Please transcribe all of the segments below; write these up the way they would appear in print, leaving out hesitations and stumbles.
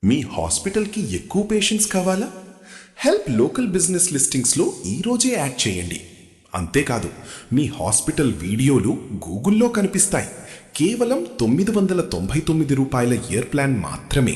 మీ హాస్పిటల్కి ఎక్కువ పేషెంట్స్ కావాలా? హెల్ప్ లోకల్ బిజినెస్ లిస్టింగ్స్లో ఈరోజే యాడ్ చేయండి. అంతేకాదు, మీ హాస్పిటల్ వీడియోలు గూగుల్లో కనిపిస్తాయి. కేవలం రూ. 999 ఇయర్ ప్లాన్ మాత్రమే.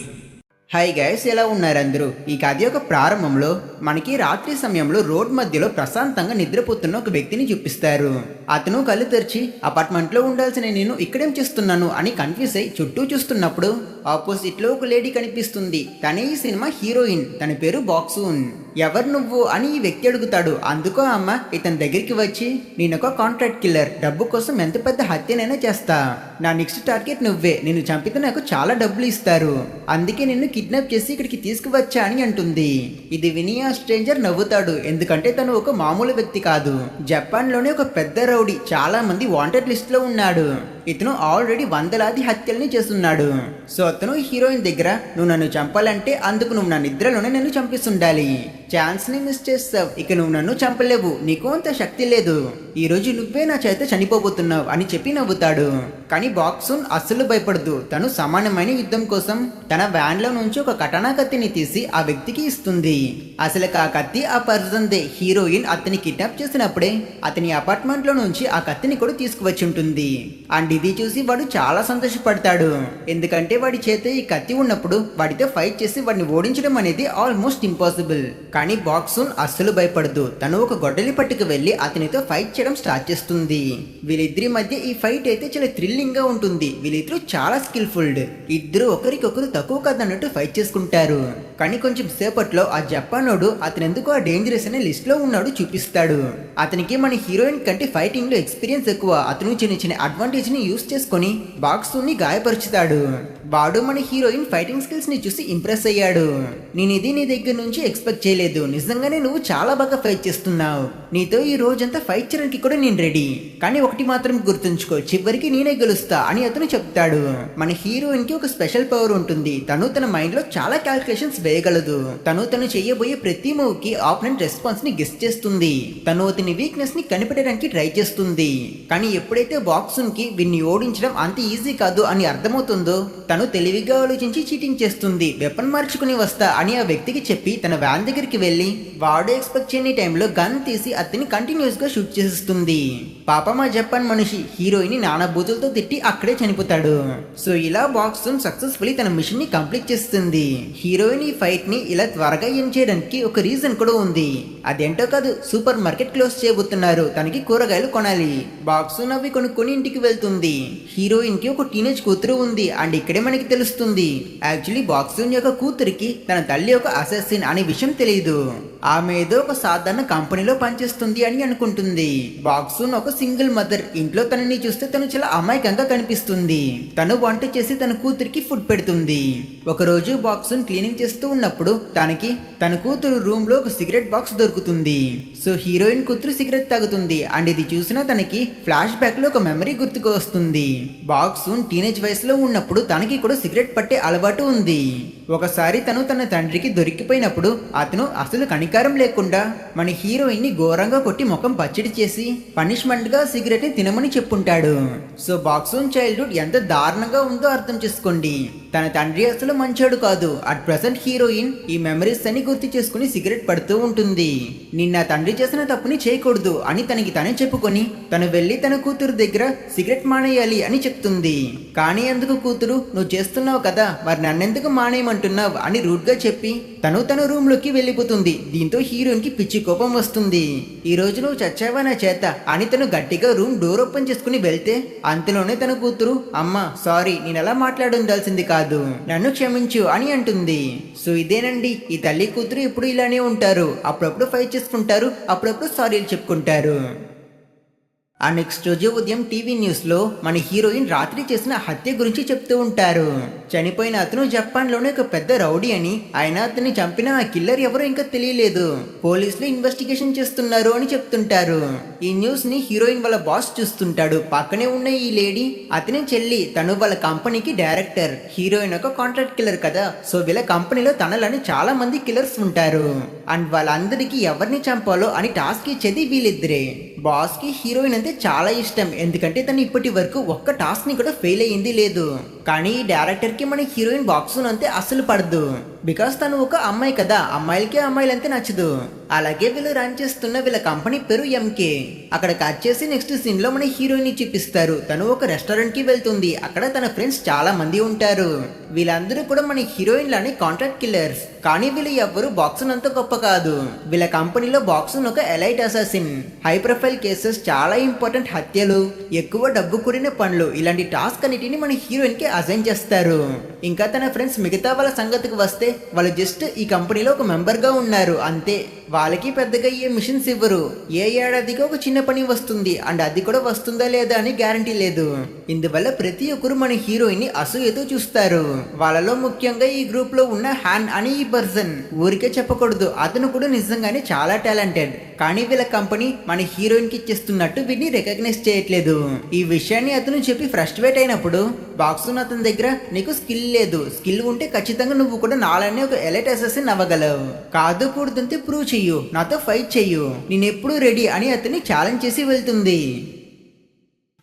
హాయ్ గైస్, ఎలా ఉన్నారు అందరూ? ఈ కథ యొక్క ప్రారంభంలో మనకి రాత్రి సమయంలో రోడ్ మధ్యలో ప్రశాంతంగా నిద్రపోతున్న ఒక వ్యక్తిని చూపిస్తారు. అతను కళ్ళు తెరిచి అపార్ట్మెంట్లో ఉండాల్సిన నేను ఇక్కడేం చేస్తున్నాను అని కన్ఫ్యూజ్ అయి చుట్టూ చూస్తున్నప్పుడు ఆపోజిట్ లో ఒక లేడీ కనిపిస్తుంది. తనే ఈ సినిమా హీరోయిన్. తన పేరు బాక్సూన్. ఎవరు నువ్వు అని ఈ వ్యక్తి అడుగుతాడు. అందుకో అమ్మ ఇతని దగ్గరికి వచ్చి, నేనొక కాంట్రాక్ట్ కిల్లర్, డబ్బు కోసం ఎంత పెద్ద హత్యనైనా చేస్తా, నా నెక్స్ట్ టార్గెట్ నువ్వే, నేను చంపితే నాకు చాలా డబ్బులు ఇస్తారు, అందుకే నిన్ను కిడ్నాప్ చేసి ఇక్కడికి తీసుకువచ్చా అని అంటుంది. ఇది విని ఆ స్ట్రేంజర్ నవ్వుతాడు, ఎందుకంటే తను ఒక మామూలు వ్యక్తి కాదు. జపాన్ లోనే ఒక పెద్ద రౌడీ, చాలా మంది వాంటెడ్ లిస్ట్ లో ఉన్నాడు. ఇతను ఆల్రెడీ వందలాది హత్యల్ని చేస్తున్నాడు. సో అతను హీరోయిన్ దగ్గర, నువ్వు నన్ను చంపాలంటే అందుకు నువ్వు నా నిద్రలోనే నన్ను చంపిస్తుండాలి, ఛాన్స్ ని మిస్ చేస్తావు, ఇక నువ్వు నన్ను చంపలేవు, నీకు అంత శక్తి లేదు, ఈ రోజు నువ్వే నా చేత చనిపోబోతున్నావు అని చెప్పి నవ్వుతాడు. కానీ బాక్సూన్ అస్సలు భయపడదు. తను సమానమైన యుద్ధం కోసం తన వ్యాన్ లో నుంచి ఒక కటానా కత్తిని తీసి ఆ వ్యక్తికి ఇస్తుంది. అసలు ఆ కత్తి ఆ పర్సన్ దే. హీరోయిన్ అతని కిడ్నాప్ చేసినప్పుడే అతని అపార్ట్మెంట్ లో నుంచి ఆ కత్తిని కూడా తీసుకువచ్చి ఉంటుంది. అండ్ ఇది చూసి వాడు చాలా సంతోషపడతాడు, ఎందుకంటే వాడి చేత ఈ కత్తి ఉన్నప్పుడు వాడితో ఫైట్ చేసి వాడిని ఓడించడం అనేది ఆల్మోస్ట్ ఇంపాసిబుల్. కానీ బాక్సూన్ అస్సలు భయపడదు. తను ఒక గొడ్డలి పట్టుకు వెళ్లి అతనితో ఫైట్ చేయడం స్టార్ట్ చేస్తుంది. వీళ్ళిద్దరి మధ్య ఈ ఫైట్ అయితే చాలా థ్రిల్లింగ్ గా ఉంటుంది. వీళ్ళిద్దరూ చాలా స్కిల్ఫుల్డ్. ఇద్దరు ఒకరికొకరు తక్కువ కాదన్నట్టు ఫైట్ చేసుకుంటారు. కానీ కొంచెం సేపట్లో ఆ జపానోడు అతనెందుకు ఆ డేంజరస్ అనే లిస్ట్ లో ఉన్నాడు చూపిస్తాడు. అతనికి మన హీరోయిన్ కంటే ఫైటింగ్ లో ఎక్స్పీరియన్స్ ఎక్కువ. అతను చిన్న చిన్న అడ్వాంటేజ్ ని యూస్ చేసుకుని బాక్సూన్ ని గాయపరుచుతాడు. వాడు మన హీరోయిన్ ఫైటింగ్ స్కిల్స్ ని చూసి ఇంప్రెస్ అయ్యాడు. నేను ఇది నీ దగ్గర నుంచి ఎక్స్పెక్ట్ చేయలేదు, నిజంగానే నువ్వు చాలా బాగా ఫైట్ చేస్తున్నావు, నీతో ఈ రోజంతా ఫైట్ చేయడానికి కూడా నేను రెడీ, కానీ ఒకటి మాత్రం గుర్తుంచుకో, చివరికి నేనే గెలుస్తా అని అతను చెప్తాడు. మన హీరోయిన్ కి ఒక స్పెషల్ పవర్ ఉంటుంది. తను తన మైండ్ లో చాలా క్యాల్కులేషన్స్ వేయగలదు. తను చేయబోయే ప్రతి మూవ్ కి ఆపోనెంట్ రెస్పాన్స్ ని గెస్ చేస్తుంది. తను అతని వీక్నెస్ ని కనిపెట్టడానికి ట్రై చేస్తుంది. కానీ ఎప్పుడైతే బాక్సూన్ కి వీన్ని ఓడించడం అంత ఈజీ కాదు అని అర్థమవుతుందో తను తెలివిగా ఆలోచించి చీటింగ్ చేస్తుంది. వెపన్ మార్చుకుని వస్తా అని ఆ వ్యక్తికి చెప్పి తన వ్యాన్ దగ్గరికి వెళ్లి వాడు ఎక్స్పెక్ట్ చేయని టైంలో గన్ తీసి అతన్ని కంటిన్యూస్ గా షూట్ చేస్తుంది. పాపం ఆ జపాన్ మనిషి హీరోయిన్ నానా బూతులతో తిట్టి అక్కడే చనిపోతాడు. సో ఇలా బాక్సూన్ సక్సెస్ఫుల్లీ తన మిషన్ ని కంప్లీట్ చేస్తుంది. హీరోయిన్ ఈ ఫైట్ ని ఇలా త్వరగా ఏం చేయడానికి ఒక రీజన్ కూడా ఉంది. అదేంటో కాదు, సూపర్ మార్కెట్ క్లోజ్ చేయబోతున్నారు, తనకి కూరగాయలు కొనాలి. బాక్సూన్ అవి కొనుక్కొని ఇంటికి వెళ్తుంది. హీరోయిన్ కి ఒక టీనేజ్ కూతురు ఉంది. అండ్ ఇక్కడే మనకి తెలుస్తుంది, యాక్చువల్లీ బాక్సూన్ యొక్క కూతురికి తన తల్లి ఒక అసాసిన్ అనే విషయం తెలియదు. ఆమె ఏదో ఒక సాధారణ కంపెనీలో పనిచేస్తుంది అని అనుకుంటుంది. బాక్సూన్ ఒక సింగిల్ మదర్. ఇంట్లో తనని చూస్తే తను చాలా అమాయకంగా కనిపిస్తుంది. తను వంట చేసి తన కూతురికి ఫుడ్ పెడుతుంది. ఒక రోజు బాక్సూన్ క్లీనింగ్ చేస్తూ ఉన్నప్పుడు తన కూతురు రూమ్ లో ఒక సిగరెట్ బాక్స్ దొరుకుతుంది. సో హీరోయిన్ కూతురు సిగరెట్ తాగుతుంది. అండ్ ఇది చూసినా తనకి ఫ్లాష్ బ్యాక్ లో ఒక మెమరీ గుర్తుకు వస్తుంది. బాక్సూన్ టీనేజ్ వయసులో ఉన్నప్పుడు తనకి కూడా సిగరెట్ పట్టే అలవాటు ఉంది. ఒకసారి తను తన తండ్రికి దొరికిపోయినప్పుడు అతను అసలు కనికారం లేకుండా మన హీరోయిన్ ని ఘోరంగా కొట్టి ముఖం పచ్చడి చేసి పనిష్మెంట్ గా సిగరెట్ ని తినమని చెప్పుంటాడు. సో బాక్సూన్ చైల్డ్హుడ్ ఎంత దారుణంగా ఉందో అర్థం చేసుకోండి. తన తండ్రి అసలు మంచోడు కాదు. అట్ ప్రెసెంట్ హీరోయిన్ ఈ మెమరీస్ అని గుర్తు చేసుకుని సిగరెట్ పడుతూ ఉంటుంది. నిన్న తండ్రి చేసిన తప్పుని చేయకూడదు అని తనకి తనే చెప్పుకొని తను వెళ్లి తన కూతురు దగ్గర సిగరెట్ మానేయాలి అని చెప్తుంది. కానీ అందుకు కూతురు, నువ్వు చేస్తున్నావు కదా, మరి నన్నెందుకు మానేయమంటున్నావు అని రూడ్ గా చెప్పి తన రూమ్ లోకి వెళ్ళిపోతుంది. దీంతో హీరోయిన్ కి పిచ్చి కోపం వస్తుంది. ఈ రోజు నువ్వు చచ్చావా నా చేత అని తను గట్టిగా రూమ్ డోర్ ఓపెన్ చేసుకుని వెళ్తే అంతలోనే తన కూతురు, అమ్మ సారీ, నేను అలా మాట్లాడుండాల్సింది కాదు, నన్ను క్షమించు అని అంటుంది. సో ఇదేనండి, ఈ తల్లి కూతురు ఎప్పుడు ఇలానే ఉంటారు. అప్పుడప్పుడు ఫైట్ చేసుకుంటారు, అప్పుడప్పుడు సారీలు చెప్పుకుంటారు. ఆ నెక్స్ట్ రోజు ఉదయం టీవీ న్యూస్ లో మన హీరోయిన్ రాత్రి చేసిన హత్య గురించి చెప్తూ ఉంటారు. చనిపోయిన అతను జపాన్ లోనే ఒక పెద్ద రౌడీ అని, ఆయన అతన్ని చంపిన ఆ కిల్లర్ ఎవరో ఇంకా తెలియలేదు, పోలీసులు ఇన్వెస్టిగేషన్ చేస్తున్నారు అని చెప్తుంటారు. ఈ న్యూస్ ని హీరోయిన్ వాళ్ళ బాస్ చూస్తుంటాడు. పక్కనే ఉన్న ఈ లేడీ అతని చెల్లి. తను వాళ్ళ కంపెనీకి డైరెక్టర్. హీరోయిన్ ఒక కాంట్రాక్ట్ కిల్లర్ కదా. సో వీళ్ళ కంపెనీలో తనలని చాలా మంది కిల్లర్స్ ఉంటారు. అండ్ వాళ్ళందరికీ ఎవరిని చంపాలో అని టాస్క్ ఇచ్చేది వీళ్ళిద్దరే. బాస్ కి హీరోయిన్ అంటే చాలా ఇష్టం, ఎందుకంటే తను ఇప్పటి వరకు ఒక్క టాస్క్ ని కూడా ఫెయిల్ అయ్యింది లేదు. కానీ డైరెక్టర్ డైరెక్టర్కి మన హీరోయిన్ బాక్సున్ అంతే అస్సలు పడదు. బికాస్ తను ఒక అమ్మాయి కదా, అమ్మాయిలకి అమ్మాయిలంతే నచ్చదు. అలాగే వీళ్ళు రన్ చేస్తున్న వీళ్ళ కంపెనీ పేరు ఎంకే. అక్కడ కట్ చేసి నెక్స్ట్ సీన్ లో మన హీరోయిన్ చూపిస్తారు. తను ఒక రెస్టారెంట్ కి వెళ్తుంది. అక్కడ తన ఫ్రెండ్స్ చాలా మంది ఉంటారు. వీళ్ళందరూ కూడా మన హీరోయిన్ లానే కాంట్రాక్ట్ కిల్లర్స్. కానీ వీళ్ళు ఎవ్వరు బాక్సున్ అంత గొప్ప కాదు. వీళ్ళ కంపెనీలో బాక్సున్ ఒక elite assassin. High profile cases, చాలా ఇంపార్టెంట్ హత్యలు, ఎక్కువ డబ్బు కూడిన పనులు, ఇలాంటి టాస్క్ అన్నిటిని మన హీరోయిన్ కి అసైన్ చేస్తారు. ఇంకా తన ఫ్రెండ్స్ మిగతా వాళ్ళ సంగతికి వస్తే వాళ్ళు జస్ట్ ఈ కంపెనీలో ఒక మెంబర్ గా ఉన్నారు అంతే. వాళ్ళకి పెద్దగా ఏ మిషన్స్ ఇవ్వరు. ఏ ఏడాదికి ఒక చిన్న పని వస్తుంది, అండ్ అది కూడా వస్తుందా లేదా అని గ్యారంటీ లేదు. ఇందువల్ల ప్రతి ఒక్కరు మన హీరోయిన్ ని అసూయతో చూస్తారు. వాళ్ళలో ముఖ్యంగా ఈ గ్రూప్ లో ఉన్న హ్యాన్ అని ఈ పర్సన్. ఊరికే చెప్పకూడదు, అతను కూడా నిజంగానే చాలా టాలెంటెడ్. కానీ వీళ్ళ కంపెనీ మన హీరోయిన్ కి ఇచ్చేస్తున్నట్టు వీడిని రికగ్నైజ్ చేయట్లేదు. ఈ విషయాన్ని అతను చెప్పి ఫ్రస్ట్రేట్ అయినప్పుడు బాక్సున్ అతని దగ్గర నీకు స్కిల్ లేదు, స్కిల్ ఉంటే ఖచ్చితంగా నువ్వు కూడా నాలానే ఒక ఎలైట్ అసాసిన్ అవ్వగలవు, కాదు కూడదంతే ప్రూవ్ చెయ్యు, నాతో ఫైట్ చెయ్యు, నేనెప్పుడు రెడీ అని అతన్ని ఛాలెంజ్ చేసి వెళ్తుంది.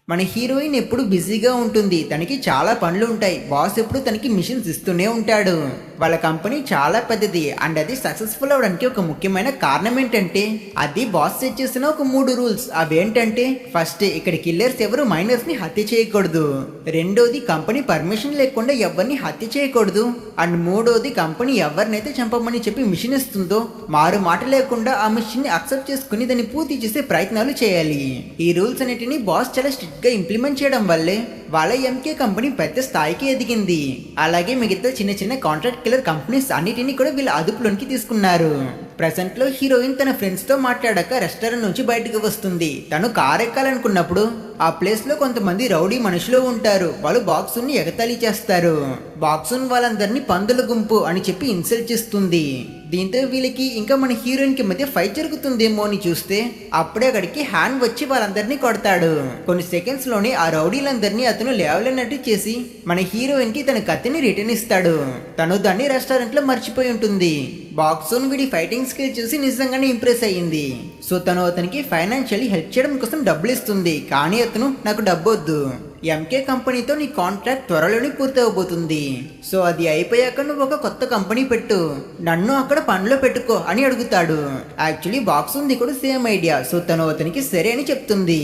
మన హీరోయిన్ ఎప్పుడు బిజీగా ఉంటుంది. తనకి చాలా పనులు ఉంటాయి. బాస్ ఎప్పుడు తనకి మిషన్స్ ఇస్తూనే ఉంటాడు. వాళ్ళ కంపెనీ చాలా పెద్దది అండ్ అది సక్సెస్ఫుల్ అవడానికి ఒక ముఖ్యమైన కారణం ఏంటంటే అది బాస్ సెట్ చేసిన ఒక 3 రూల్స్. అవేంటంటే ఫస్ట్, ఇక్కడ కిల్లర్స్ ఎవరు మైనర్స్ ని హత్య చేయకూడదు. రెండోది, కంపెనీ పర్మిషన్ లేకుండా ఎవరిని హత్య చేయకూడదు. అండ్ మూడోది, కంపెనీ ఎవరినైతే చంపమని చెప్పి మిషన్ ఇస్తుందో మారు మాట లేకుండా ఆ మిషన్ ని అక్సెప్ట్ చేసుకుని దాన్ని పూర్తి చేసే ప్రయత్నాలు చేయాలి. ఈ రూల్స్ అన్నిటిని బాస్ చాలా స్ట్రిక్ట్ గా ఇంప్లిమెంట్ చేయడం వల్లే వాళ్ళ ఎంకే కంపెనీ పెద్ద స్థాయికి ఎదిగింది. అలాగే మిగతా చిన్న చిన్న కాంట్రాక్ట్ కిల్లర్ కంపెనీస్ అన్నిటిని కూడా వీళ్ళ అదుపులోనికి తీసుకున్నారు. ప్రెసెంట్ లో హీరోయిన్ తన ఫ్రెండ్స్ తో మాట్లాడాక రెస్టారెంట్ నుంచి బయటకు వస్తుంది. తను కార్ ఎక్కాలనుకున్నప్పుడు ఆ ప్లేస్ లో కొంతమంది రౌడీ మనుషులు ఉంటారు. వాళ్ళు బాక్సున్ ని ఎగతాళి చేస్తారు. బాక్సున్ వాళ్ళందరినీ పందుల గుంపు అని చెప్పి ఇన్సల్ట్ చేస్తుంది. దీంతో వీళ్ళకి ఇంకా మన హీరోయిన్ కి మధ్య ఫైట్ జరుగుతుందేమో అని చూస్తే అప్పుడే అక్కడికి హ్యాన్ వచ్చి వాళ్ళందరినీ కొడతాడు. కొన్ని సెకండ్స్ లోనే ఆ రౌడీలందరినీ అతను లేవలేనట్టు చేసి మన హీరోయిన్ కి తన కత్తిని రిటర్న్ ఇస్తాడు. తను దాన్ని రెస్టారెంట్ లో మర్చిపోయి ఉంటుంది. బాక్సున్ వీడి ఫైటింగ్ స్కిల్ చూసి నిజంగానే ఇంప్రెస్ అయ్యింది. సో తను అతనికి ఫైనాన్షియల్లీ హెల్ప్ చేయడం కోసం డబ్బులు ఇస్తుంది. కానీ అతను నాకు డబ్బు వద్దు, ఎంకే కంపెనీతో నీ కాంట్రాక్ట్ త్వరలోనే పూర్తి అవబోతుంది, సో అది అయిపోయాక నువ్వు ఒక కొత్త కంపెనీ పెట్టు, నన్ను అక్కడ పనిలో పెట్టుకో అని అడుగుతాడు. యాక్చువల్లీ బాక్సున్ది కూడా సేమ్ ఐడియా. సో తను అతనికి సరే అని చెప్తుంది.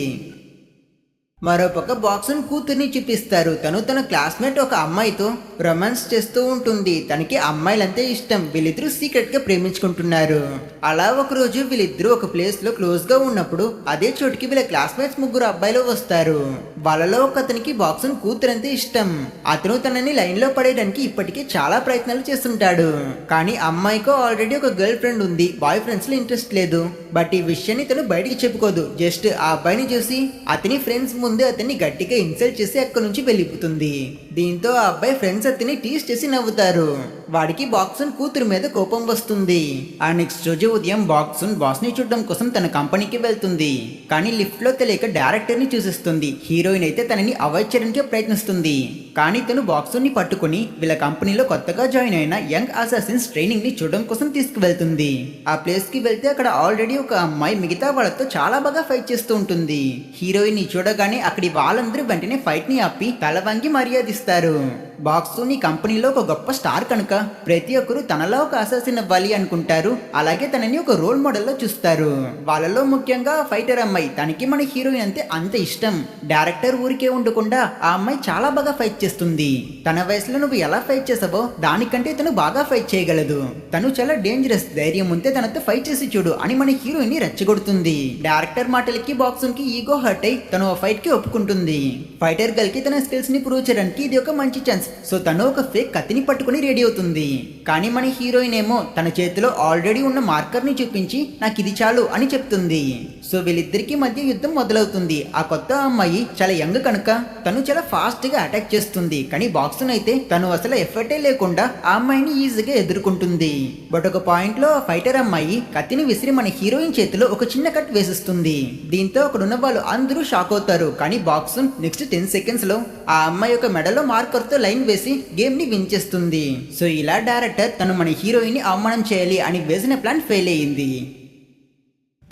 మరోపక్క బాక్సున్ కూతుర్ని చూపిస్తారు. తను తన క్లాస్మేట్ ఒక అమ్మాయితో రొమాన్స్ చేస్తూ ఉంటుంది. తనకి అమ్మాయిలంటే ఇష్టం. వీళ్ళిద్దరూ సీక్రెట్ గా ప్రేమించుకుంటున్నారు. అలా ఒక రోజు వీళ్ళిద్దరూ ఒక ప్లేస్ లో క్లోజ్ గా ఉన్నప్పుడు అదే చోటుకి వీళ్ళ క్లాస్మేట్స్ 3 అబ్బాయిలు వస్తారు. వాళ్ళలో ఒక అతనికి బాక్సున్ కూతురంటే ఇష్టం. అతను తనని లైన్ లో పడేయడానికి ఇప్పటికే చాలా ప్రయత్నాలు చేస్తుంటాడు. కానీ అమ్మాయికో ఆల్రెడీ ఒక గర్ల్ ఫ్రెండ్ ఉంది. బాయ్ ఫ్రెండ్స్ లో ఇంట్రెస్ట్ లేదు. బట్ ఈ విషయాన్ని తను బయటికి చెప్పుకోదు. జస్ట్ ఆ అబ్బాయిని చూసి అతని ఫ్రెండ్స్ ముందు అతన్ని గట్టిగా ఇన్సల్ట్ చేసి అక్కడి నుంచి వెళ్ళిపోతుంది. దీంతో ఆ అబ్బాయి ఫ్రెండ్స్ అతన్ని టీస్ చేసి నవ్వుతారు. వాడికి బాక్సున్ కూతురు మీద కోపం వస్తుంది. ఆ నెక్స్ట్ రోజు ఉదయం బాక్సున్ బాస్ ని చూడడం కోసం తన కంపెనీకి వెళ్తుంది. కానీ లిఫ్ట్ లో తెలియక డైరెక్టర్ ని చూసేస్తుంది. హీరోయిన్ అయితే తనని అవాయిడ్ చేయడానికి ప్రయత్నిస్తుంది. కానీ తను బాక్సున్ ని పట్టుకుని వీళ్ళ కంపెనీలో కొత్తగా జాయిన్ అయిన యంగ్ అసాసిన్స్ ట్రైనింగ్ ని చూడడం కోసం తీసుకువెళ్తుంది. ఆ ప్లేస్ కి వెళ్తే అక్కడ ఆల్రెడీ ఒక అమ్మాయి మిగతా వాళ్ళతో చాలా బాగా ఫైట్ చేస్తూ ఉంటుంది. హీరోయిన్ ని చూడగానే అక్కడి వాళ్ళందరూ వెంటనే ఫైట్ ని ఆపి తల వంగి మర్యాదిస్తారు. బాక్సున్ ఈ కంపెనీలో ఒక గొప్ప స్టార్ కనుక ప్రతి ఒక్కరు తనలో ఒక అసాసిన్ అవ్వాలి అనుకుంటారు. అలాగే తనని ఒక రోల్ మోడల్ లో చూస్తారు. వాళ్ళలో ముఖ్యంగా ఫైటర్ అమ్మాయి. తనకి మన హీరోయిన్ అంటే అంత ఇష్టం. డైరెక్టర్ ఊరికే ఉండకుండా ఆ అమ్మాయి చాలా బాగా ఫైట్ చేస్తుంది. తన వయసులో నువ్వు ఎలా ఫైట్ చేసావో దానికంటే తను బాగా ఫైట్ చేయగలదు. తను చాలా డేంజరస్. ధైర్యం ఉంటే తనతో ఫైట్ చేసి చూడు అని మన హీరోయిన్ ని రెచ్చగొడుతుంది. డైరెక్టర్ మాటలకి బాక్సున్ కి ఈగో హర్ట్ అయి తను ఆ ఫైట్ కి ఒప్పుకుంటుంది. ఫైటర్ గర్ల్ కి తన స్కిల్స్ ని ప్రూవ్ చేయడానికి ఇది ఒక మంచి ఛాన్స్. సో తను ఒక ఫేక్ కత్తిని పట్టుకుని రెడీ అవుతుంది. కానీ మన హీరోయిన్ ఏమో తన చేతిలో ఆల్రెడీ ఉన్న మార్కర్ ని చూపించి నాకు ఇది చాలు అని చెప్తుంది. సో వీళ్ళిద్దరికి మధ్య యుద్ధం మొదలవుతుంది. ఆ కొత్త అమ్మాయి చాలా యంగ్ కనుక తను చాలా ఫాస్ట్ గా అటాక్ చేస్తుంది. కానీ బాక్సున్ అయితే తను అసలు ఎఫర్టే లేకుండా ఆ అమ్మాయిని ఈజీగా ఎదుర్కొంటుంది. బట్ ఒక పాయింట్ లో ఫైటర్ అమ్మాయి కత్తిని విసిరి మన హీరోయిన్ చేతిలో ఒక చిన్న కట్ వేసిస్తుంది. దీంతో అక్కడున్న వాళ్ళు అందరూ షాక్ అవుతారు. కానీ బాక్సున్ నెక్స్ట్ 10 సెకండ్స్ లో ఆ అమ్మాయి యొక్క మెడలో మార్కర్ తో లైన్ వేసి గేమ్ ని విన్ చేస్తుంది. సో ఇలా డైరెక్టర్ తను మన హీరోయిన్ ని అవమానం చేయాలి అని వేసిన ప్లాన్ ఫెయిల్ అయ్యింది.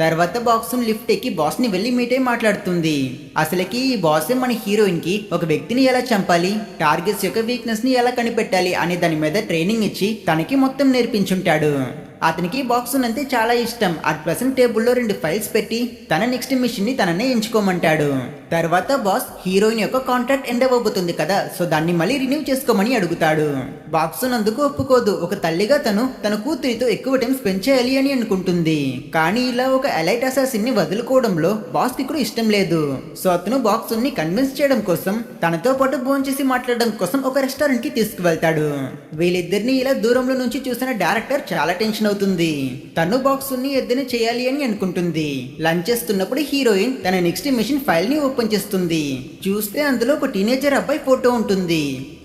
తర్వాత బాక్సున్ లిఫ్ట్ ఎక్కి బాస్ ని వెళ్ళి మీట్ అయి మాట్లాడుతుంది. అసలుకి ఈ బాసే మన హీరోయిన్ కి ఒక వ్యక్తిని ఎలా చంపాలి, టార్గెట్స్ యొక్క వీక్నెస్ ని ఎలా కనిపెట్టాలి అనే దాని మీద ట్రైనింగ్ ఇచ్చి తనకి మొత్తం నేర్పించుంటాడు. అతనికి బాక్సున్ అంటే చాలా ఇష్టం. అట్ ప్రెసెంట్ టేబుల్లో 2 ఫైల్స్ పెట్టి తన నెక్స్ట్ మిషన్ ని తననే ఎంచుకోమంటాడు. తర్వాత బాస్ హీరోయిన్ యొక్క కాంట్రాక్ట్ ఎండ్ అవ్వబోతుంది కదా, సో దాన్ని మళ్ళీ రిన్యూ చేసుకోమని అడుగుతాడు. బాక్సున్ అందుకు ఒప్పుకోదు. ఒక తల్లిగా తన కూతురితో ఎక్కువ టైం స్పెండ్ చేయాలి అని అనుకుంటుంది. కానీ ఇలా ఒక ఎలైట్ అసాసిన్ ని వదులుకోవడంలో బాస్ కి కూడా ఇష్టం లేదు. సో అతను బాక్సున్ ని కన్విన్స్ చేయడం కోసం తనతో పాటు భోంచేసి మాట్లాడడం కోసం ఒక రెస్టారెంట్ కి తీసుకువెళ్తాడు. వీళ్ళిద్దరిని ఇలా దూరంలో నుంచి చూసిన డైరెక్టర్ చాలా టెన్షన్ అవుతుంది. తను బాక్సున్ ని ఎద్దన చేయాలి అని అనుకుంటుంది. లంచ్ చేస్తున్నప్పుడు హీరోయిన్ తన నెక్స్ట్ మిషన్ ఫైల్ ని ఓపెన్ చేస్తుంది. చూస్తే అందులో ఒక టీనేజర్ అబ్బాయి ఫోటో ఉంటుంది.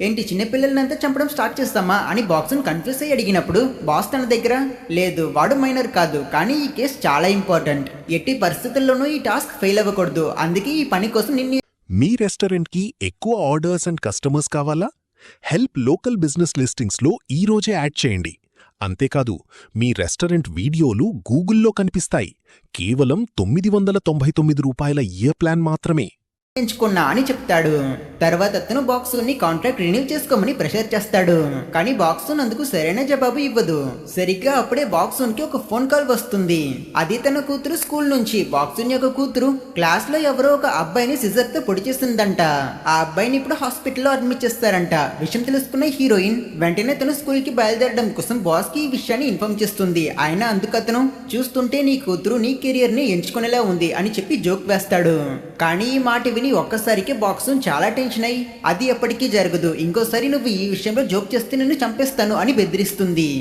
ఏంటి చిన్నపిల్లలంతా చంపడం స్టార్ట్ చేస్తామా అని బాక్సున్ కన్ఫ్యూజ్ అయ్యి అడిగినప్పుడు బాస్ తన దగ్గర లేదు, వాడు మైనర్ కాదు, కానీ ఈ కేసు చాలా ఇంపార్టెంట్, ఎట్టి పరిస్థితుల్లోనూ ఈ టాస్క్ ఫెయిల్ అవ్వకూడదు, అందుకే ఈ పని కోసం నిన్ను మీ రెస్టారెంట్కి ఎక్కువ ఆర్డర్స్ అండ్ కస్టమర్స్ కావాలా? హెల్ప్ లోకల్ బిజినెస్ లిస్టింగ్స్లో ఈ రోజే యాడ్ చేయండి. అంతేకాదు, మీ రెస్టారెంట్ వీడియోలు గూగుల్లో కనిపిస్తాయి. కేవలం ₹999 ఇయర్ ప్లాన్ మాత్రమే. ఎంచుకున్నా అని చెప్తాడు. తర్వాత అతను బాక్సున్ ని కాంట్రాక్ట్ రిన్యూ చేసుకోమని ప్రెషర్ చేస్తాడు. కానీ బాక్సున్ అందుకు సరైన జవాబు ఇవ్వదు. సరిగ్గా అప్పుడే బాక్సున్ కి ఒక ఫోన్ కాల్ వస్తుంది. అది తన కూతురు స్కూల్ నుంచి. బాక్సున్ యొక్క కూతురు క్లాస్ లో ఎవరో ఒక అబ్బాయిని సిజర్ తో పొడి చేసిందంట. ఆ అబ్బాయిని ఇప్పుడు హాస్పిటల్లో అడ్మిట్ చేస్తారంట. విషయం తెలుసుకున్న హీరోయిన్ వెంటనే తన స్కూల్ కి బయలుదేరడం కోసం బాస్ కి ఈ విషయాన్ని ఇన్ఫార్మ్ చేస్తుంది. ఆయన అందుకు అతను చూస్తుంటే నీ కూతురు నీ కెరియర్ ని ఎంచుకునేలా ఉంది అని చెప్పి జోక్ వేస్తాడు. కానీ ఈ మాట విని ఒక్కసారికి బాక్సున్ చాలా టెన్షన్ అయ్యి అది ఎప్పటికీ జరగదు, ఇంకోసారి నువ్వు ఈ విషయంలో జోక్ చేస్తే నిన్ను చంపేస్తాను అని బెదిరిస్తుంది.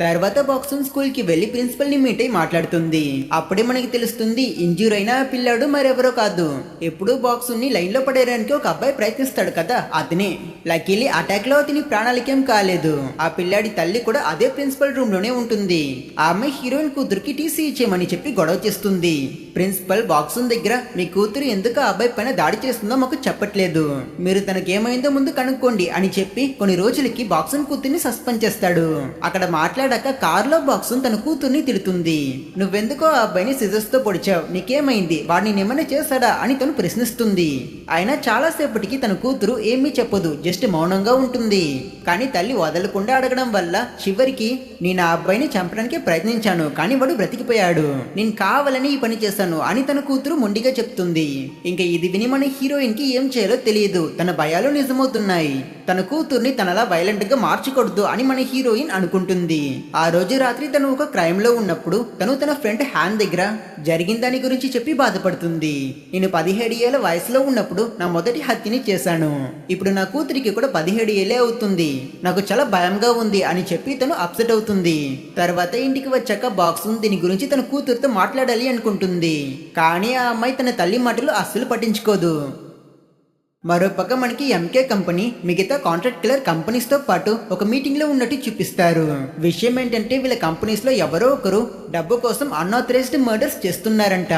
తర్వాత బాక్సున్ స్కూల్ కి వెళ్లి ప్రిన్సిపల్ ని మీట్ అయి మాట్లాడుతుంది. అప్పుడే మనకి తెలుస్తుంది ఇంజ్యూర్ అయిన పిల్లాడు మరెవరో కాదు. ఎప్పుడు బాక్సున్ ని లైన్ లో పడేయడానికి ఒక అబ్బాయి ప్రయత్నిస్తాడు కదా, అతనే. లక్కీలీ అటాక్ లో అతని ప్రాణాలకేం కాలేదు. ఆ పిల్లాడి తల్లి కూడా అదే ప్రిన్సిపల్ రూమ్ లోనే ఉంటుంది. ఆ అమ్మాయి హీరోయిన్ కూతురికి టీసీ ఇచ్చేయమని చెప్పి గొడవ చేస్తుంది. ప్రిన్సిపల్ బాక్సున్ దగ్గర మీ కూతురు ఎందుకు ఆ అబ్బాయి పైన దాడి చేస్తుందో మాకు చెప్పట్లేదు, మీరు తనకేమైందో ముందు కనుక్కోండి అని చెప్పి కొన్ని రోజులకి బాక్సున్ కూతుర్ని సస్పెండ్ చేస్తాడు. అక్కడ మాట్లాడాక కార్లో బాక్సున్ తన కూతుర్ని తిడుతుంది. నువ్వెందుకో ఆ అబ్బాయిని సిజర్స్ తో పొడిచావు, నీకేమైంది, వాడిని ఏమైనా చేశాడా అని తను ప్రశ్నిస్తుంది. అయినా చాలాసేపటికి తన కూతురు ఏమీ చెప్పదు, జస్ట్ మౌనంగా ఉంటుంది. కానీ తల్లి వదలకుండా అడగడం వల్ల చివరికి నేను ఆ అబ్బాయిని చంపడానికి ప్రయత్నించాను, కానీ వాడు బ్రతికిపోయాడు, నేను కావాలని ఈ పని చేశాను అని తన కూతురు మొండిగా చెప్తుంది. ఇంకా ఇది విని మన హీరోయిన్ కి ఏం చేయాలో తెలియదు. తన భయాలు నిజమవుతున్నాయి. తన కూతుర్ని తనలా వైలెంట్ గా మార్చకూడదు అని మన హీరోయిన్ అనుకుంటుంది. ఆ రోజు రాత్రి తను ఒక క్రైమ్ లో ఉన్నప్పుడు తను తన ఫ్రెండ్ హ్యాన్ దగ్గర జరిగిన దాని గురించి చెప్పి బాధపడుతుంది. నేను 17 ఏళ్ల వయసులో ఉన్నప్పుడు నా మొదటి హత్యని చేశాను. ఇప్పుడు నా కూతురికి కూడా 17 ఏళ్లే అవుతుంది. నాకు చాలా భయంగా ఉంది అని చెప్పి తను అప్సెట్ అవుతుంది. తర్వాత ఇంటికి వచ్చాక బాక్సున్ దీని గురించి తన కూతురుతో మాట్లాడాలి అనుకుంటుంది. కానీ ఆ అమ్మాయి తన తల్లి మాటలు అస్సలు పట్టించుకోదు. మరోపక్క మనకి ఎంకే కంపెనీ మిగతా కాంట్రాక్ట్ కిల్లర్ కంపెనీస్ తో పాటు ఒక మీటింగ్ లో ఉన్నట్టు చూపిస్తారు. విషయం ఏంటంటే వీళ్ళ కంపెనీస్ లో ఎవరో ఒకరు డబ్బు కోసం అన్ఆథరైజ్డ్ మర్డర్స్ చేస్తున్నారంట.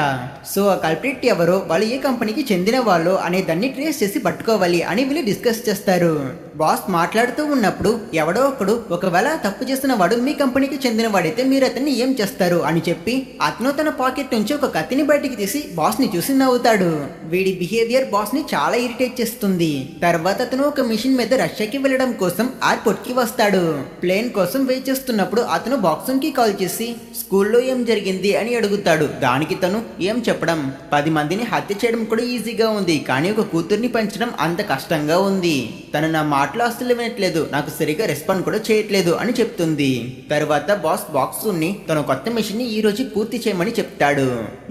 సో ఆ కల్ప్రిట్ ఎవరో, వాళ్ళు ఏ కంపెనీకి చెందిన వాళ్ళు అనే దాన్ని ట్రేస్ చేసి పట్టుకోవాలి అని వీళ్ళు డిస్కస్ చేస్తారు. బాస్ మాట్లాడుతూ ఉన్నప్పుడు ఎవడో ఒకడు ఒకవేళ తప్పు చేస్తున్న వాడు మీ కంపెనీకి చెందిన వాడైతే మీరు అతన్ని ఏం చేస్తారు అని చెప్పి అతను తన పాకెట్ నుంచి ఒక కత్తిని బయటికి తీసి బాస్ ని చూసి నవ్వుతాడు. వీడి బిహేవియర్ బాస్ ని చాలా ఇరిటేట్ చేస్తుంది. తర్వాత అతను ఒక మిషన్ మీద రష్యాకి వెళ్ళడం కోసం ఎయిర్పోర్ట్ కి వస్తాడు. ప్లేన్ కోసం వెయిట్ చేస్తున్నప్పుడు అతను బాక్సున్ కి కాల్ చేసి స్కూల్లో ఏం జరిగింది అని అడుగుతాడు. దానికి తను ఏం చెప్పడం, 10 మందిని హత్య చేయడం కూడా ఈజీగా ఉంది, కానీ ఒక కూతుర్ని పెంచడం అంత కష్టంగా ఉంది. తను నా మాటలు అస్సలు వినట్లేదు, నాకు సరిగా రెస్పాండ్ కూడా చేయట్లేదు అని చెప్తుంది. తర్వాత బాస్ బాక్సున్ ని తన కొత్త మిషన్ ని ఈ రోజు పూర్తి చేయమని చెప్తాడు.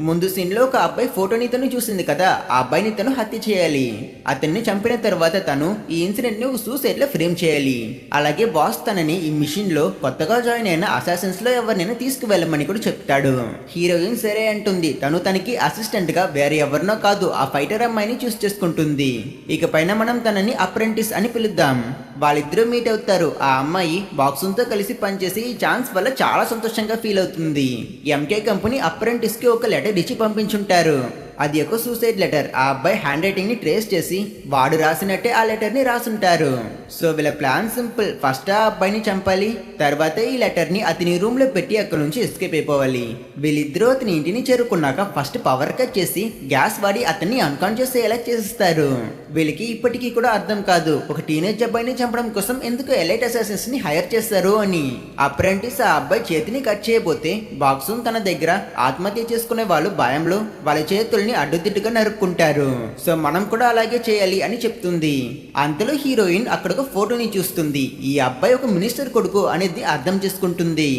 ముందు సీన్ లో ఒక అబ్బాయి ఫోటోని తను చూసింది కదా, ఆ అబ్బాయిని తను హత్య చేయాలి. అతన్ని చంపిన తర్వాత తను ఈ ఇన్సిడెంట్ ని సూసైడ్ లో ఫ్రేమ్ చేయాలి. అలాగే బాస్ తనని ఈ మిషన్ లో కొత్తగా జాయిన్ అయిన అసాసిన్స్ లో ఎవరినైనా తీసుకువెళ్ళమని కూడా చెప్తాడు. హీరోయిన్ సరే అంటుంది. తను తనకి అసిస్టెంట్ గా వేరే ఎవరినో కాదు, ఆ ఫైటర్ అమ్మాయిని చూస్ చేసుకుంటుంది. ఇక పైన మనం తనని అప్రెంటిస్ అని పిలుద్దాం. వాళ్ళిద్దరూ మీట్ అవుతారు. ఆ అమ్మాయి బాక్సున్ తో కలిసి పనిచేసి ఈ ఛాన్స్ వల్ల చాలా సంతోషంగా ఫీల్ అవుతుంది. ఎంకే కంపెనీ అప్రెంటిస్ కి ఒక లెటర్ ఇచ్చి పంపించుంటారు. అది ఒక సూసైడ్ లెటర్. ఆ అబ్బాయి హ్యాండ్ రైటింగ్ ని ట్రేస్ చేసి వాడు రాసినట్టే ఆ లెటర్ ని రాసుంటారు. సో వీళ్ళ ప్లాన్ సింపుల్. ఫస్ట్ ఆ అబ్బాయిని చంపాలి, తర్వాత ఈ లెటర్ ని అతని రూమ్ లో పెట్టి అక్కడ నుంచి ఎస్కేప్ అయిపోవాలి. వీళ్ళిద్దరూ అతని ఇంటిని చేరుకున్నాక ఫస్ట్ పవర్ కట్ చేసి గ్యాస్ వాడి అతన్ని అన్కాన్షియస్ అయ్యేలా చేస్తారు. వీళ్ళకి ఇప్పటికీ కూడా అర్థం కాదు ఒక టీనేజ్ అబ్బాయిని చంపడం కోసం ఎందుకు ఎలైట్ అసాసిన్స్ ని హైర్ చేస్తారు అని. అప్రెంటిస్ ఆ అబ్బాయి చేతిని కట్ చేయబోతే బాక్సూన్ తన దగ్గర ఆత్మహత్య చేసుకునే వాళ్ళు భయంలో వాళ్ళ చేతుల్ని అడ్డుదిడ్డుగా నరుక్కుంటారు. సో మనం కూడా అలాగే చేయాలి అని చెప్తుంది. అంతలో హీరోయిన్ అక్కడ ఒక ఫోటోని చూస్తుంది. ఈ అబ్బాయి ఒక మినిస్టర్ కొడుకు అనేది అర్థం చేసుకుంటుంది.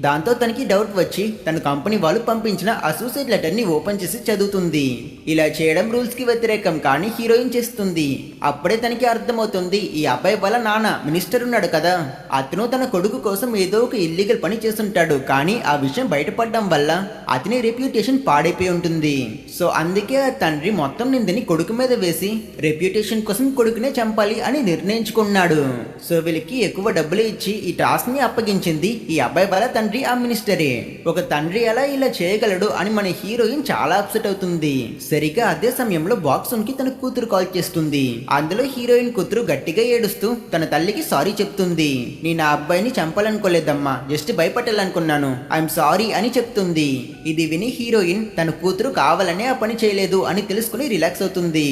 దాంతో తనకి డౌట్ వచ్చి తన కంపెనీ వాళ్ళు పంపించిన ఆ సూసైడ్ లెటర్ ని ఓపెన్ చేసి చదువుతుంది. ఇలా చేయడం రూల్స్ కి వ్యతిరేకం, కానీ హీరోయిన్ చేస్తుంది. అప్పుడే తనకి అర్థమవుతుంది ఈ అబ్బాయి వాళ్ళ నాన్న మినిస్టర్ ఉన్నాడు కదా, అతను తన కొడుకు కోసం ఏదో ఒక ఇల్లీగల్ పని చేస్తుంటాడు. కానీ ఆ విషయం బయటపడడం వల్ల అతని రెప్యుటేషన్ పాడైపోయి ఉంటుంది. సో అందుకే ఆ తండ్రి మొత్తం నిందని కొడుకు మీద వేసి రెప్యుటేషన్ కోసం కొడుకునే చంపాలి అని నిర్ణయించుకున్నాడు. సో వీళ్ళకి ఎక్కువ డబ్బులు ఇచ్చి ఈ టాస్క్ ని అప్పగించింది ఈ అబ్బాయి వాళ్ళ తండ్రి, ఆ మినిస్టరే. ఒక తండ్రి ఎలా ఇలా చేయగలడు అని మన హీరోయిన్ చాలా అప్సెట్ అవుతుంది. సరిగ్గా అదే సమయంలో బాక్సూన్ కి తన కూతురు కాల్ చేస్తుంది. అందులో హీరోయిన్ కూతురు గట్టిగా ఏడుస్తూ తన తల్లికి సారీ చెప్తుంది. నేను ఆ అబ్బాయిని చంపాలనుకోలేదమ్మా, జస్ట్ భయపట్టాలనుకున్నాను, ఐఎమ్ సారీ అని చెప్తుంది. ఇది విని హీరోయిన్ తన కూతురు కావాలనే ఆ పని చేయలేదు అని తెలుసుకుని రిలాక్స్ అవుతుంది.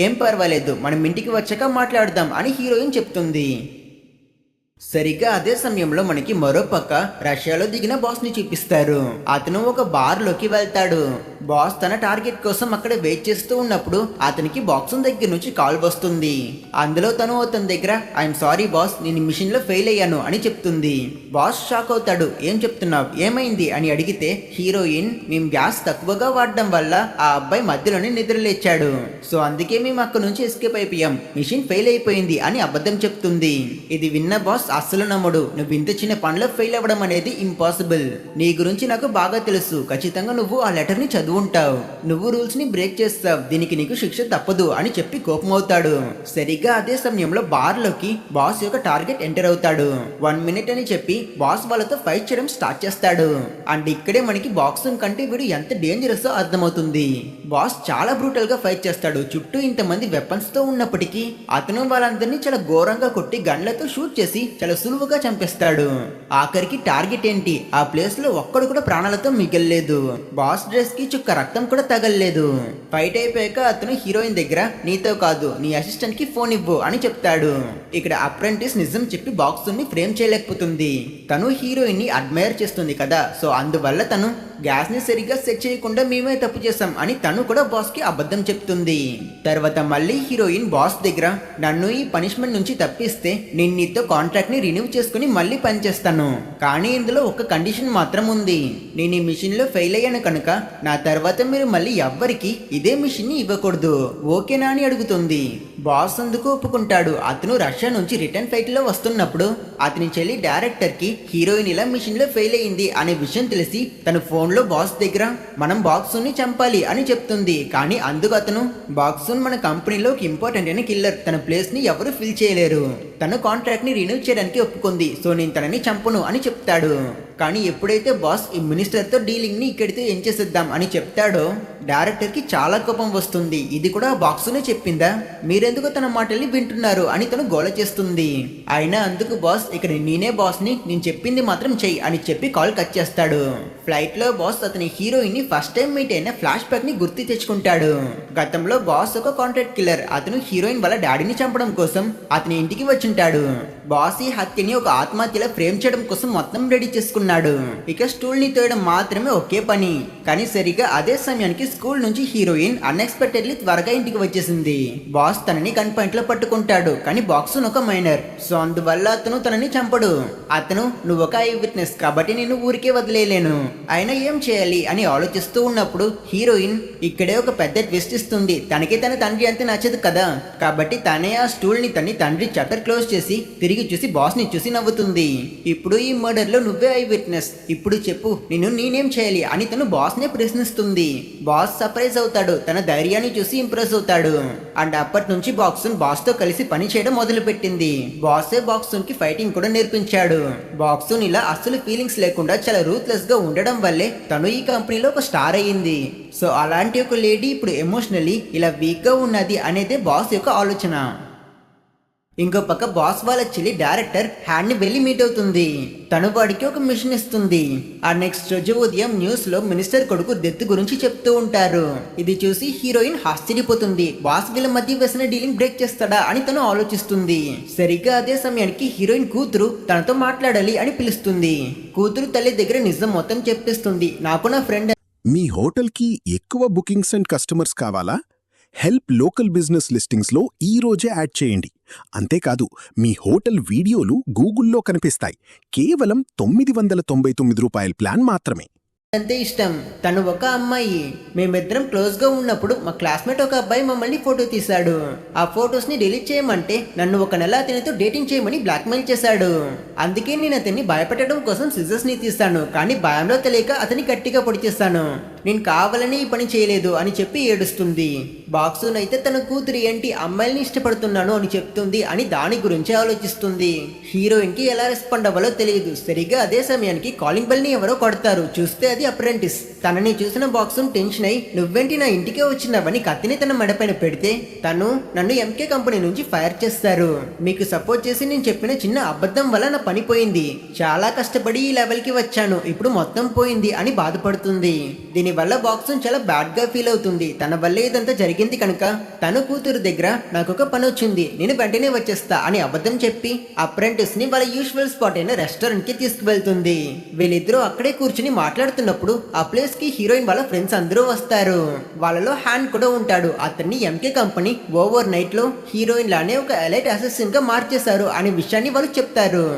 ఏం పర్వాలేదు, మనం ఇంటికి వచ్చాక మాట్లాడదాం అని హీరోయిన్ చెప్తుంది. సరిగ్గా అదే సమయంలో మనకి మరో పక్క రష్యాలో దిగిన బాస్ ని చూపిస్తారు. అతను ఒక బార్ లోకి వెళ్తాడు. బాస్ తన టార్గెట్ కోసం అక్కడ వెయిట్ చేస్తూ ఉన్నప్పుడు అతనికి బాక్సూన్ దగ్గర నుంచి కాల్ వస్తుంది. అందులో తను అతని దగ్గర ఐఎమ్ సారీ బాస్, నేను మిషన్ లో ఫెయిల్ అయ్యాను అని చెప్తుంది. బాస్ షాక్ అవుతాడు. ఏం చెప్తున్నావు, ఏమైంది అని అడిగితే హీరోయిన్ మేము గ్యాస్ తక్కువగా వాడడం వల్ల ఆ అబ్బాయి మధ్యలోనే నిద్రలేచాడు, సో అందుకే మేము అక్కడ నుంచి ఎస్కేప్ అయిపోయాం, మిషన్ ఫెయిల్ అయిపోయింది అని అబద్ధం చెప్తుంది. ఇది విన్న బాస్ అస్సలు నమ్మడు. నువ్వు ఇంత చిన్న పనిలో ఫెయిల్ అవ్వడం అనేది ఇంపాసిబుల్. నీ గురించి నాకు బాగా తెలుసు, ఖచ్చితంగా నువ్వు ఆ లెటర్ ని చదువుంటావు, నువ్వు రూల్స్ ని బ్రేక్ చేస్తావు, దీనికి నీకు శిక్ష తప్పదు అని చెప్పి కోపమవుతాడు. సరిగ్గా అదే సమయంలో బార్ లోకి బాస్ యొక్క టార్గెట్ ఎంటర్ అవుతాడు. 1 minute అని చెప్పి బాస్ వాళ్ళతో ఫైట్ చేయడం స్టార్ట్ చేస్తాడు. అండ్ ఇక్కడే మనకి బాక్సింగ్ కంటే వీడు ఎంత డేంజరస్ అర్థమవుతుంది. బాస్ చాలా బ్రూటల్ గా ఫైట్ చేస్తాడు. చుట్టూ ఇంతమంది వెపన్స్ తో ఉన్నప్పటికీ అతను వాళ్ళందరినీ చాలా ఘోరంగా కొట్టి గన్లతో షూట్ చేసి చాలా సులువుగా చంపేస్తాడు. ఆఖరికి టార్గెట్ ఏంటి, ఆ ప్లేస్ లో ఒక్కడు కూడా ప్రాణాలతో మిగల్లేదు. బాస్ డ్రెస్ కి చుక్క రక్తం కూడా తగలలేదు. ఫైట్ అయిపోయాక అతను హీరోయిన్ దగ్గర నీతో కాదు నీ అసిస్టెంట్ కి ఫోన్ ఇవ్వు అని చెప్తాడు. ఇక్కడ అప్రెంటిస్ నిజం చెప్పి బాక్సూన్ ని ఫ్రేమ్ చేయలేకపోతుంది. తను హీరోయిన్ ని అడ్మైర్ చేస్తుంది కదా, సో అందువల్ల తను గ్యాస్ ని సరిగ్గా సెట్ చేయకుండా మేమే తప్పు చేసాం అని తను కూడా బాస్ కి అబద్ధం చెప్తుంది. తర్వాత మళ్ళీ హీరోయిన్ బాస్ దగ్గర నన్ను ఈ పనిష్మెంట్ నుంచి తప్పిస్తే నేను నీతో కాంట్రాక్ట్ ని రిన్యూ చేసుకుని మళ్ళీ పనిచేస్తాను, కానీ ఇందులో ఒక కండిషన్ మాత్రం ఉంది, నేను ఈ మిషన్ లో ఫెయిల్ అయ్యాను కనుక నా తర్వాత మీరు మళ్ళీ ఎవ్వరికి ఇదే మిషన్ ని ఇవ్వకూడదు, ఓకేనా అని అడుగుతుంది. బాస్ అందుకు ఒప్పుకుంటాడు. అతను రష్యా నుంచి రిటర్న్ ఫ్లైట్ లో వస్తున్నప్పుడు అతని చెల్లి డైరెక్టర్ కి హీరోయిన్ ఇలా మిషన్ లో ఫెయిల్ అయ్యింది అనే విషయం తెలిసి తన ఫోన్ లో బాస్ దగ్గర మనం బాక్సూన్ ని చంపాలి అని చెప్తుంది. కానీ అందుకు అతను బాక్సూన్ మన కంపెనీలో ఇంపార్టెంట్ అయిన కిల్లర్, తన ప్లేస్ ని ఎవరు ఫిల్ చేయలేరు, తన కాంట్రాక్ట్ ని రిన్యూ చేయడానికి ఒప్పుకుంది, సో నేను తనని చంపును అని చెప్తాడు. కానీ ఎప్పుడైతే బాస్ ఈ మినిస్టర్ తో డీలింగ్ ని ఇక్కడితో ఏం చేసేద్దాం అని చెప్తాడో డైరెక్టర్ కి చాలా కోపం వస్తుంది. ఇది కూడా బాక్సూనే చెప్పిందా, మీరెందుకు తన మాటల్ని వింటున్నారు అని తను గోల చేస్తుంది. అయినా అందుకు బాస్ ఇక్కడ నేనే బాస్ ని, నేను చెప్పింది మాత్రం చెయ్యి అని చెప్పి కాల్ కట్ చేస్తాడు. ఫ్లైట్ లో బాస్ అతని హీరోయిన్ ని ఫస్ట్ టైం మీట్ అయిన ఫ్లాష్ బ్యాక్ ని గుర్తు తెచ్చుకుంటాడు. గతంలో బాస్ ఒక కాంట్రాక్ట్ కిల్లర్, అతను హీరోయిన్ వాళ్ళ డాడీని చంపడం కోసం అతని ఇంటికి వచ్చింటాడు. బాస్ ఈ హత్యని ఒక ఆత్మహత్యలా ఫ్రేమ్ చేయడం కోసం మొత్తం రెడీ చేసుకున్నాడు. ఇక స్టూల్ ని తోయడం మాత్రమే ఒకే పని. కానీ సరిగా అదే సమయానికి స్కూల్ నుంచి హీరోయిన్ అన్ఎక్స్పెక్టెడ్లీ త్వరగా ఇంటికి వచ్చేసింది. బాస్ తనని గన్ పాయింట్ లో పట్టుకుంటాడు. కానీ బాక్సూన్ ఒక మైనర్, సో అందువల్ల అతను తనని చంపడు. అతను నువ్వు ఒక ఐ విట్నెస్ కాబట్టి నేను ఊరికే వదిలేయలేను, అయినా ఏం చేయాలి అని ఆలోచిస్తూ ఉన్నప్పుడు హీరోయిన్ ఇక్కడే ఒక పెద్ద ట్విస్ట్ ఇస్తుంది. తనకి తన తండ్రి అంతే నచ్చదు కదా, కాబట్టి తనే ఆ స్టూల్ ని తన తండ్రి చట్టర్ క్లోజ్ క్లోజ్ చేసి తిరిగి చూసి బాస్ ని చూసి నవ్వుతుంది. ఇప్పుడు ఈ మర్డర్ లో నువ్వే ఐ విట్నెస్, ఇప్పుడు చెప్పు నిన్ను నేనేం చేయాలి అని తను బాస్ నే ప్రశ్నిస్తుంది. బాస్ సర్ప్రైజ్ అవుతాడు, తన ధైర్యాన్ని చూసి ఇంప్రెస్ అవుతాడు. అండ్ అప్పటి నుంచి బాక్సున్ బాస్ తో కలిసి పని చేయడం మొదలు పెట్టింది. బాసే బాక్సున్ కి ఫైటింగ్ కూడా నేర్పించాడు. బాక్సున్ ఇలా అసలు ఫీలింగ్స్ లేకుండా చాలా రూత్లెస్ గా ఉండడం వల్లే తను ఈ కంపెనీలో ఒక స్టార్ అయ్యింది. సో అలాంటి ఒక లేడీ ఇప్పుడు ఎమోషనల్లీ ఇలా వీక్ గా ఉన్నది అనేదే బాస్ యొక్క ఆలోచన. ఇంకో పక్క బాస్ వాళ్ళ చెల్లి డైరెక్టర్ హ్యాండ్ ని వెళ్ళి మీట్ అవుతుంది. తను వాడికి ఒక మిషన్ ఇస్తుంది. ఆ నెక్స్ట్ రోజు ఉదయం న్యూస్ లో మినిస్టర్ కొడుకు డెత్ గురించి చెప్తూ ఉంటారు. ఇది చూసి హీరోయిన్ ఆశ్చర్యపోతుంది. బాస్ వీళ్ళ మధ్య వేసిన డీలింగ్ బ్రేక్ చేస్తాడా అని తను ఆలోచిస్తుంది. సరిగ్గా అదే సమయానికి హీరోయిన్ కూతురు తనతో మాట్లాడాలి అని పిలుస్తుంది. కూతురు తల్లి దగ్గర నిజం మొత్తం చెప్పేస్తుంది. నాకు నా ఫ్రెండ్ మీ హోటల్కి ఎక్కువ బుకింగ్స్ అండ్ కస్టమర్స్ కావాలా? హెల్ప్ లోకల్ బిజినెస్ లిస్టింగ్స్లో ఈ రోజే యాడ్ చేయండి. అంతేకాదు మీ హోటల్ వీడియోలు గూగుల్లో కనిపిస్తాయి. కేవలం ₹999 ప్లాన్ మాత్రమే. అంతే ఇష్టం. తను ఒక అమ్మాయి. మేమిద్దరం క్లోజ్ గా ఉన్నప్పుడు మా క్లాస్మేట్ ఒక అబ్బాయి మమ్మల్ని ఫోటో తీశాడు. ఆ ఫొటోస్ ని డిలీట్ చేయమంటే నన్ను ఒక నెల అతనితో డేటింగ్ చేయమని బ్లాక్మెయిల్ చేశాడు. అందుకే నేను అతన్ని భయపెట్టడం కోసం సిజర్స్ ని తీస్తాను, కానీ భయంలో తెలియక అతన్ని గట్టిగా పొడి చేస్తాను. నేను కావాలని ఈ పని చేయలేదు అని చెప్పి ఏడుస్తుంది. బాక్సున్ అయితే తన కూతురు ఏంటి అమ్మాయిల్ని ఇష్టపడుతున్నాను అని చెప్తుంది అని దాని గురించి ఆలోచిస్తుంది. హీరోయిన్ కి ఎలా రెస్పాండ్ అవ్వాలో తెలియదు. సరిగ్గా అదే సమయానికి కాలింగ్ బెల్ ని ఎవరో కొడతారు. చూస్తే అది అప్రెంటిస్. తనని చూసిన బాక్సున్ టెన్షన్ అయి నువ్వేంటి నా ఇంటికే వచ్చినావని కత్తిని తన మెడపైన పెడితే నన్ను ఎంకే కంపెనీ నుంచి ఫైర్ చేస్తారు. మీకు సపోర్ట్ చేసి నేను చెప్పిన చిన్న అబద్ధం వల్ల నా పని పోయింది. చాలా కష్టపడి ఈ లెవెల్ కి వచ్చాను, ఇప్పుడు మొత్తం పోయింది అని బాధపడుతుంది. దీనివల్ల బాక్సున్ చాలా బ్యాడ్ గా ఫీల్ అవుతుంది. తన వల్ల ఇదంతా జరిగింది కనుక తన కూతురు దగ్గర నాకు ఒక పని వచ్చింది, నేను వెంటనే వచ్చేస్తా అని అబద్ధం చెప్పి అప్రెంటిస్ ని వాళ్ళ యూజువల్ స్పాట్ అయిన రెస్టారెంట్ కి తీసుకువెళ్తుంది. వీళ్ళిద్దరూ అక్కడే కూర్చుని మాట్లాడుతున్నప్పుడు ఆ ప్లేస్ కి హీరోయిన్ వాళ్ళ ఫ్రెండ్స్ అందరూ వస్తారు. వాళ్ళలో హ్యాండ్ కూడా ఉంటాడు. అతన్ని ఎంకే కంపెనీ ఓవర్ నైట్ లో హీరోయిన్ లానే ఒక ఎలైట్ అసిస్టెంట్ గా మార్చేశారు అనే విషయాన్ని వాళ్ళు చెప్తారు.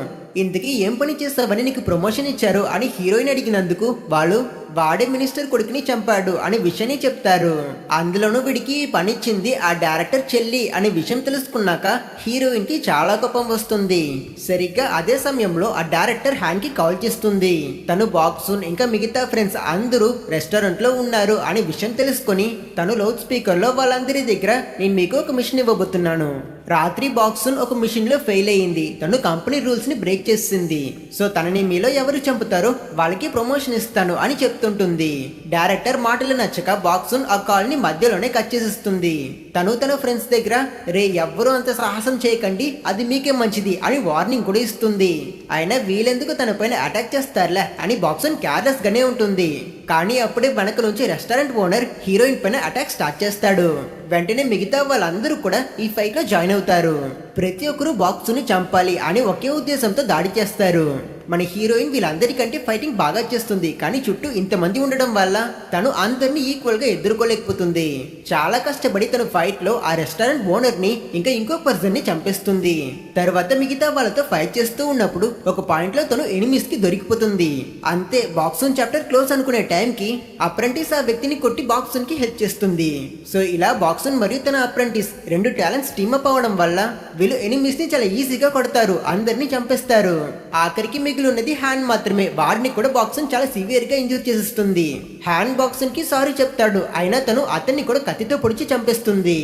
ఇంతకీ ఏం పని చేస్తావని నీకు ప్రమోషన్ ఇచ్చారు అని హీరోయిన్ అడిగినందుకు వాళ్ళు వాడే మినిస్టర్ కొడుకుని చంపాడు అనే విషయాన్ని చెప్తారు. అందులోనూ వీడికి పని ఇచ్చింది ఆ డైరెక్టర్ చెల్లి అనే విషయం తెలుసుకున్నాక హీరోయిన్ కి చాలా కోపం వస్తుంది. సరిగ్గా అదే సమయంలో ఆ డైరెక్టర్ హ్యాండ్ కి కాల్ చేస్తుంది. తను బాక్సున్ ఇంకా మిగతా ఫ్రెండ్స్ అందరూ రెస్టారెంట్ లో ఉన్నారు అనే విషయం తెలుసుకొని తను లౌడ్ స్పీకర్ లో వాళ్ళందరి దగ్గర నేను మీకు ఒక మిషన్ ఇవ్వబోతున్నాను. రాత్రి బాక్సున్ ఒక మిషన్ లో ఫెయిల్ అయ్యింది. తను కంపెనీ రూల్స్ ని బ్రేక్ చేసింది. సో తనని మీలో ఎవరు చంపుతారో వాళ్ళకి ప్రమోషన్ ఇస్తాను అని చెప్తుంటుంది. డైరెక్టర్ మాటలు నచ్చక బాక్సున్ ఆ కాల్ ని మధ్యలోనే కట్ చేసేస్తుంది. తను తన ఫ్రెండ్స్ దగ్గర రే ఎవ్వరూ అంత సాహసం చేయకండి, అది మీకే మంచిది అని వార్నింగ్ కూడా ఇస్తుంది. అయినా వీలెందుకు తన పైన అటాక్ చేస్తారులే అని బాక్సున్ కేర్లెస్ గానే ఉంటుంది. కానీ అప్పుడే వెనక నుంచి రెస్టారెంట్ ఓనర్ హీరోయిన్ పైన అటాక్ స్టార్ట్ చేస్తాడు. వెంటనే మిగతా వాళ్ళందరూ కూడా ఈ ఫైట్ లో జాయిన్ అవుతారు. ప్రతి ఒక్కరూ బాక్సుని చంపాలి అని ఒకే ఉద్దేశంతో దాడి చేస్తారు. మన హీరోయిన్ వీళ్ళందరికంటే ఫైటింగ్ బాగా చేస్తుంది, కానీ చుట్టూ ఇంతమంది ఉండడం వల్ల తను అందరినీ ఈక్వల్ గా ఎదుర్కోలేకపోతుంది. చాలా కష్టపడి తను ఫైట్ లో ఆ రెస్టారెంట్ ఓనర్ ని ఇంకా ఇంకో పర్సన్ ని చంపేస్తుంది. తర్వాత మిగతా వాళ్ళతో ఫైట్ చేస్తూ ఉన్నప్పుడు ఒక పాయింట్ లో తను ఎనిమిస్ కి దొరికిపోతుంది. అంతే బాక్సున్ చాప్టర్ క్లోజ్ అనుకునే టైం కి అప్రెంటిస్ ఆ వ్యక్తిని కొట్టి బాక్సున్ కి హెల్ప్ చేస్తుంది. సో ఇలా బాక్సున్ మరియు తన అప్రెంటిస్ రెండు టాలెంట్స్ టీమ్ అప్ అవడం వల్ల వీళ్ళు ఎనిమిస్ ని చాలా ఈజీగా కొడతారు, అందరినీ చంపేస్తారు. ఆఖరికి మిగిలి ఉన్నది హ్యాండ్ మాత్రమే. వాడిని కూడా బాక్సున్ చాలా సివియర్ గా ఇంజూర్ చేసేస్తుంది. హ్యాండ్ బాక్సున్ కి సారీ చెప్తాడు, అయినా తను అతన్ని కూడా కత్తితో పొడిచి చంపేస్తుంది.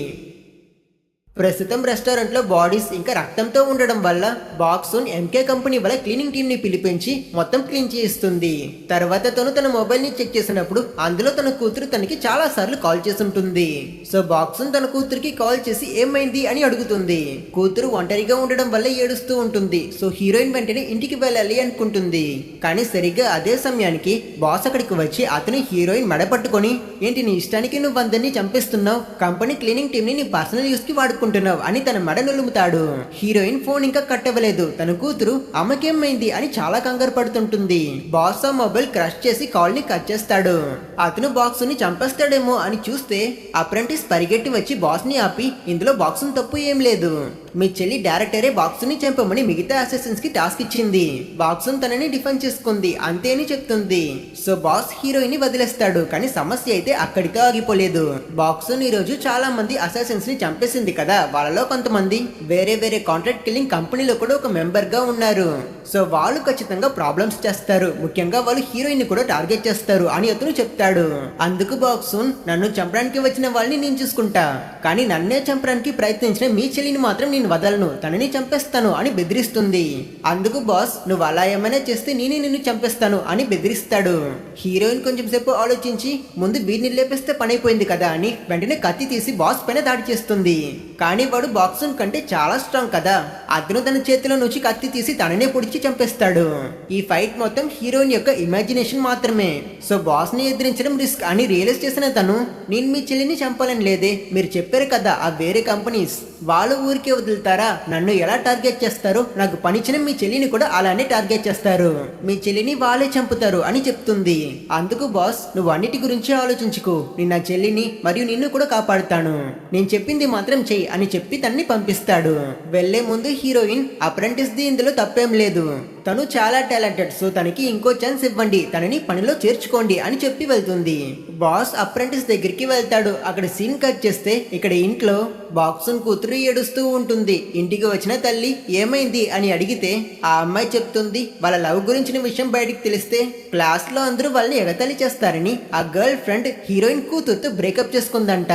ప్రస్తుతం రెస్టారెంట్ లో బాడీస్ ఇంకా రక్తంతో ఉండడం వల్ల బాక్సున్ ఎంకే కంపెనీ వాళ్ళ క్లీనింగ్ టీమ్ ని పిలిపించి మొత్తం క్లీన్ చేయిస్తుంది. తర్వాత తను తన మొబైల్ ని చెక్ చేసినప్పుడు అందులో తన కూతురు తనకి చాలా సార్లు కాల్ చేసి ఉంటుంది. సో బాక్సున్ తన కూతురికి కాల్ చేసి ఏమైంది అని అడుగుతుంది. కూతురు ఒంటరిగా ఉండడం వల్ల ఏడుస్తూ ఉంటుంది. సో హీరోయిన్ వెంటనే ఇంటికి వెళ్ళాలి అనుకుంటుంది. కానీ సరిగ్గా అదే సమయానికి బాస్ అక్కడికి వచ్చి అతను హీరోయిన్ మెడ పట్టుకొని ఏంటి నీ ఇష్టానికి నువ్వు అందరినీ చంపేస్తున్నావు, కంపెనీ క్లీనింగ్ టీమ్ ని నీ పర్సనల్ యూస్ కి వాడుకుంటున్నావు అని తన మెడ నులుముతాడు. హీరోయిన్ ఫోన్ ఇంకా కట్టవలేదు. తన కూతురు అమ్మకేమైంది అని చాలా కంగారు పడుతుంటుంది. బాస్ ఆ మొబైల్ క్రష్ చేసి కాల్ ని కట్ చేస్తాడు. అతను బాక్స్ ని చంపేస్తాడేమో అని చూస్తే అప్రెంటిస్ పరిగెట్టి వచ్చి బాస్ ని ఆపి ఇందులో బాక్స్ తప్పు ఏం లేదు, మీ చెల్లి డైరెక్టరే బాక్సుని చంపమని మిగతా అసెసిన్స్ కి టాస్క్ ఇచ్చింది. బాక్సున్ తనని డిఫెండ్ చేసుకుంది అంతే అని చెప్తుంది. సో బాస్ హీరోయిన్ ని వదిలేస్తాడు. కానీ సమస్య అయితే అక్కడితో ఆగిపోలేదు. బాక్సున్ ఈ రోజు చాలా మంది అసాసిన్స్ ని చంపేసింది కదా, వాళ్ళలో కొంతమంది వేరే వేరే కాంట్రాక్ట్ కిల్లింగ్ కంపెనీలో కూడా ఒక మెంబర్ గా ఉన్నారు. సో వాళ్ళు ఖచ్చితంగా ప్రాబ్లమ్స్ చేస్తారు, ముఖ్యంగా వాళ్ళు హీరోయిన్ ని కూడా టార్గెట్ చేస్తారు అని అతను చెప్తాడు. అందుకు బాక్సున్, నన్ను చంపడానికి వచ్చిన వాళ్ళని నేను చూసుకుంటా, కానీ నన్నే చంపడానికి ప్రయత్నించిన మీ చెల్లిని మాత్రం నేను వదలను, తనని చంపేస్తాను అని బెదిరిస్తుంది. అందుకు బాస్, నువ్వు అలా ఏమైనా చేస్తే నేనే నిన్ను చంపేస్తాను అని బెదిరిస్తాడు. హీరోయిన్ కొంచెం సేపు ఆలోచించి, ముందు వీడిని లేపేస్తే పని అయిపోయింది కదా అని వెంటనే కత్తి తీసి బాస్ పైన దాడి చేస్తుంది. కానీ వాడు బాక్సున్ కంటే చాలా స్ట్రాంగ్ కదా, అతను తన చేతిలో నుంచి కత్తి తీసి తననే పొడిచి చంపేస్తాడు. ఈ ఫైట్ మొత్తం హీరోయిన్ యొక్క ఇమాజినేషన్ మాత్రమే. సో బాస్ ని ఎదిరించడం రిస్క్ అని రియలైజ్ చేసిన తను, నేను మీ చెల్లిని చంపాలని లేదే, మీరు చెప్పారు కదా ఆ వేరే కంపెనీస్ వాళ్ళు ఊరికే వదులుతారా, నన్ను ఎలా టార్గెట్ చేస్తారో నాకు పనిచ్చిన మీ చెల్లిని కూడా అలానే టార్గెట్ చేస్తారు, మీ చెల్లిని వాళ్ళే చంపుతారు అని చెప్తుంది. అందుకు బాస్, నువ్వు అన్నిటి గురించి ఆలోచించుకో, నేను నా చెల్లిని మరియు నిన్ను కూడా కాపాడుతాను, నేను చెప్పింది మాత్రం చెయ్యి అని చెప్పి తన్ని పంపిస్తాడు. వెళ్లే ముందు హీరోయిన్, అప్రెంటిస్ ది ఇందులో తప్పేం లేదు, తను చాలా టాలెంటెడ్, సో తనకి ఇంకో ఛాన్స్ ఇవ్వండి, తనని పనిలో చేర్చుకోండి అని చెప్పి వెళ్తుంది. బాస్ అప్రెంటిస్ దగ్గరికి వెళ్తాడు. అక్కడ సీన్ కట్ చేస్తే ఇక్కడ ఇంట్లో బాక్సున్ కూతురు ఏడుస్తూ ఉంటుంది. ఇంటికి వచ్చిన తల్లి ఏమైంది అని అడిగితే ఆ అమ్మాయి చెప్తుంది, వాళ్ళ లవ్ గురించిన విషయం బయటికి తెలిస్తే క్లాస్ లో అందరూ వాళ్ళని ఎగతాళి చేస్తారని ఆ గర్ల్ ఫ్రెండ్ హీరోయిన్ కూతురుతో బ్రేకప్ చేసుకుందంట.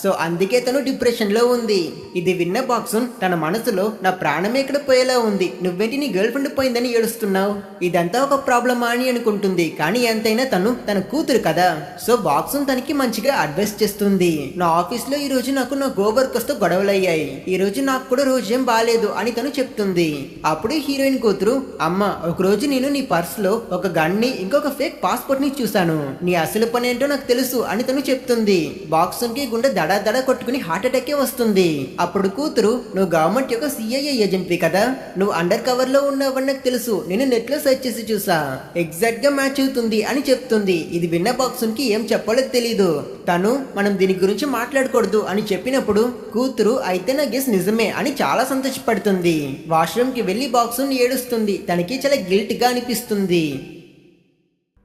సో అందుకే తను డిప్రెషన్ లో ఉంది. ఇది విన్న బాక్సున్ తన మనసులో, నా ప్రాణమే ఇక్కడ పోయేలా ఉంది, నువ్వేంటి నీ గర్ల్ ఫ్రెండ్ పోయిందని ఏడుస్తున్నావు, ఇదంతా ఒక ప్రాబ్లమా అని అనుకుంటుంది. కానీ ఎంతైనా తను తన కూతురు కదా. సో బాక్సున్ తనకి మంచిగా అడ్వైస్ చేస్తుంది. నా ఆఫీస్ లో ఈ రోజు నాకు నా కోవర్కర్స్ తో గొడవలయ్యాయి, ఈ రోజు నాకు కూడా రోజు ఏం బాలేదు అని తను చెప్తుంది. అప్పుడు హీరోయిన్ కూతురు, అమ్మ ఒక రోజు నేను నీ పర్స్ లో ఒక గన్ ని ఇంకొక ఫేక్ పాస్పోర్ట్ ని చూసాను, నీ అసలు పని ఏంటో నాకు తెలుసు అని తను చెప్తుంది. బాక్సున్ కి గుండె దడ దడ కొట్టుకుని హార్ట్ అటాక్ వస్తుంది. అప్పుడు కూతురు, నువ్వు గవర్నమెంట్ యొక్క సిఐఏ ఏజెంట్ వి కదా, నువ్వు అండర్ కవర్ లో ఉన్నావని నాకు తెలుసు, నేను నెట్ లో సెర్చ్ చేసి చూసా, ఎగ్జాక్ట్ గా మ్యాచ్ అవుతుంది అని చెప్తుంది. ఇది విన్న బాక్సున్ కి ఏం చెప్పాలో తెలీదు. తను, మనం దీని గురించి మాట్లాడకూడదు అని చెప్పినప్పుడు కూతురు, అయితే నా గెస్ నిజమే అని చాలా సంతోషపడుతుంది. వాష్రూమ్ కి వెళ్లి బాక్సున్ ఏడుస్తుంది. తనకి చాలా గిల్ట్ గా అనిపిస్తుంది.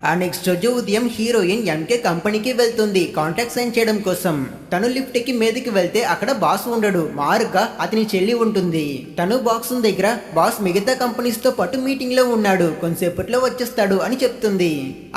ఆ నెక్స్ట్ రోజు ఉదయం హీరోయిన్ ఎంకే కంపెనీకి వెళ్తుంది కాంట్రాక్ట్ సైన్ చేయడం కోసం. తను లిఫ్ట్ ఎక్కి మీదకి వెళ్తే అక్కడ బాస్ ఉండడు, మారుగా అతని చెల్లి ఉంటుంది. తను బాక్సున్ దగ్గర, బాస్ మిగతా కంపెనీస్ తో పాటు మీటింగ్ లో ఉన్నాడు, కొంతసేపట్లో వచ్చేస్తాడు అని చెప్తుంది.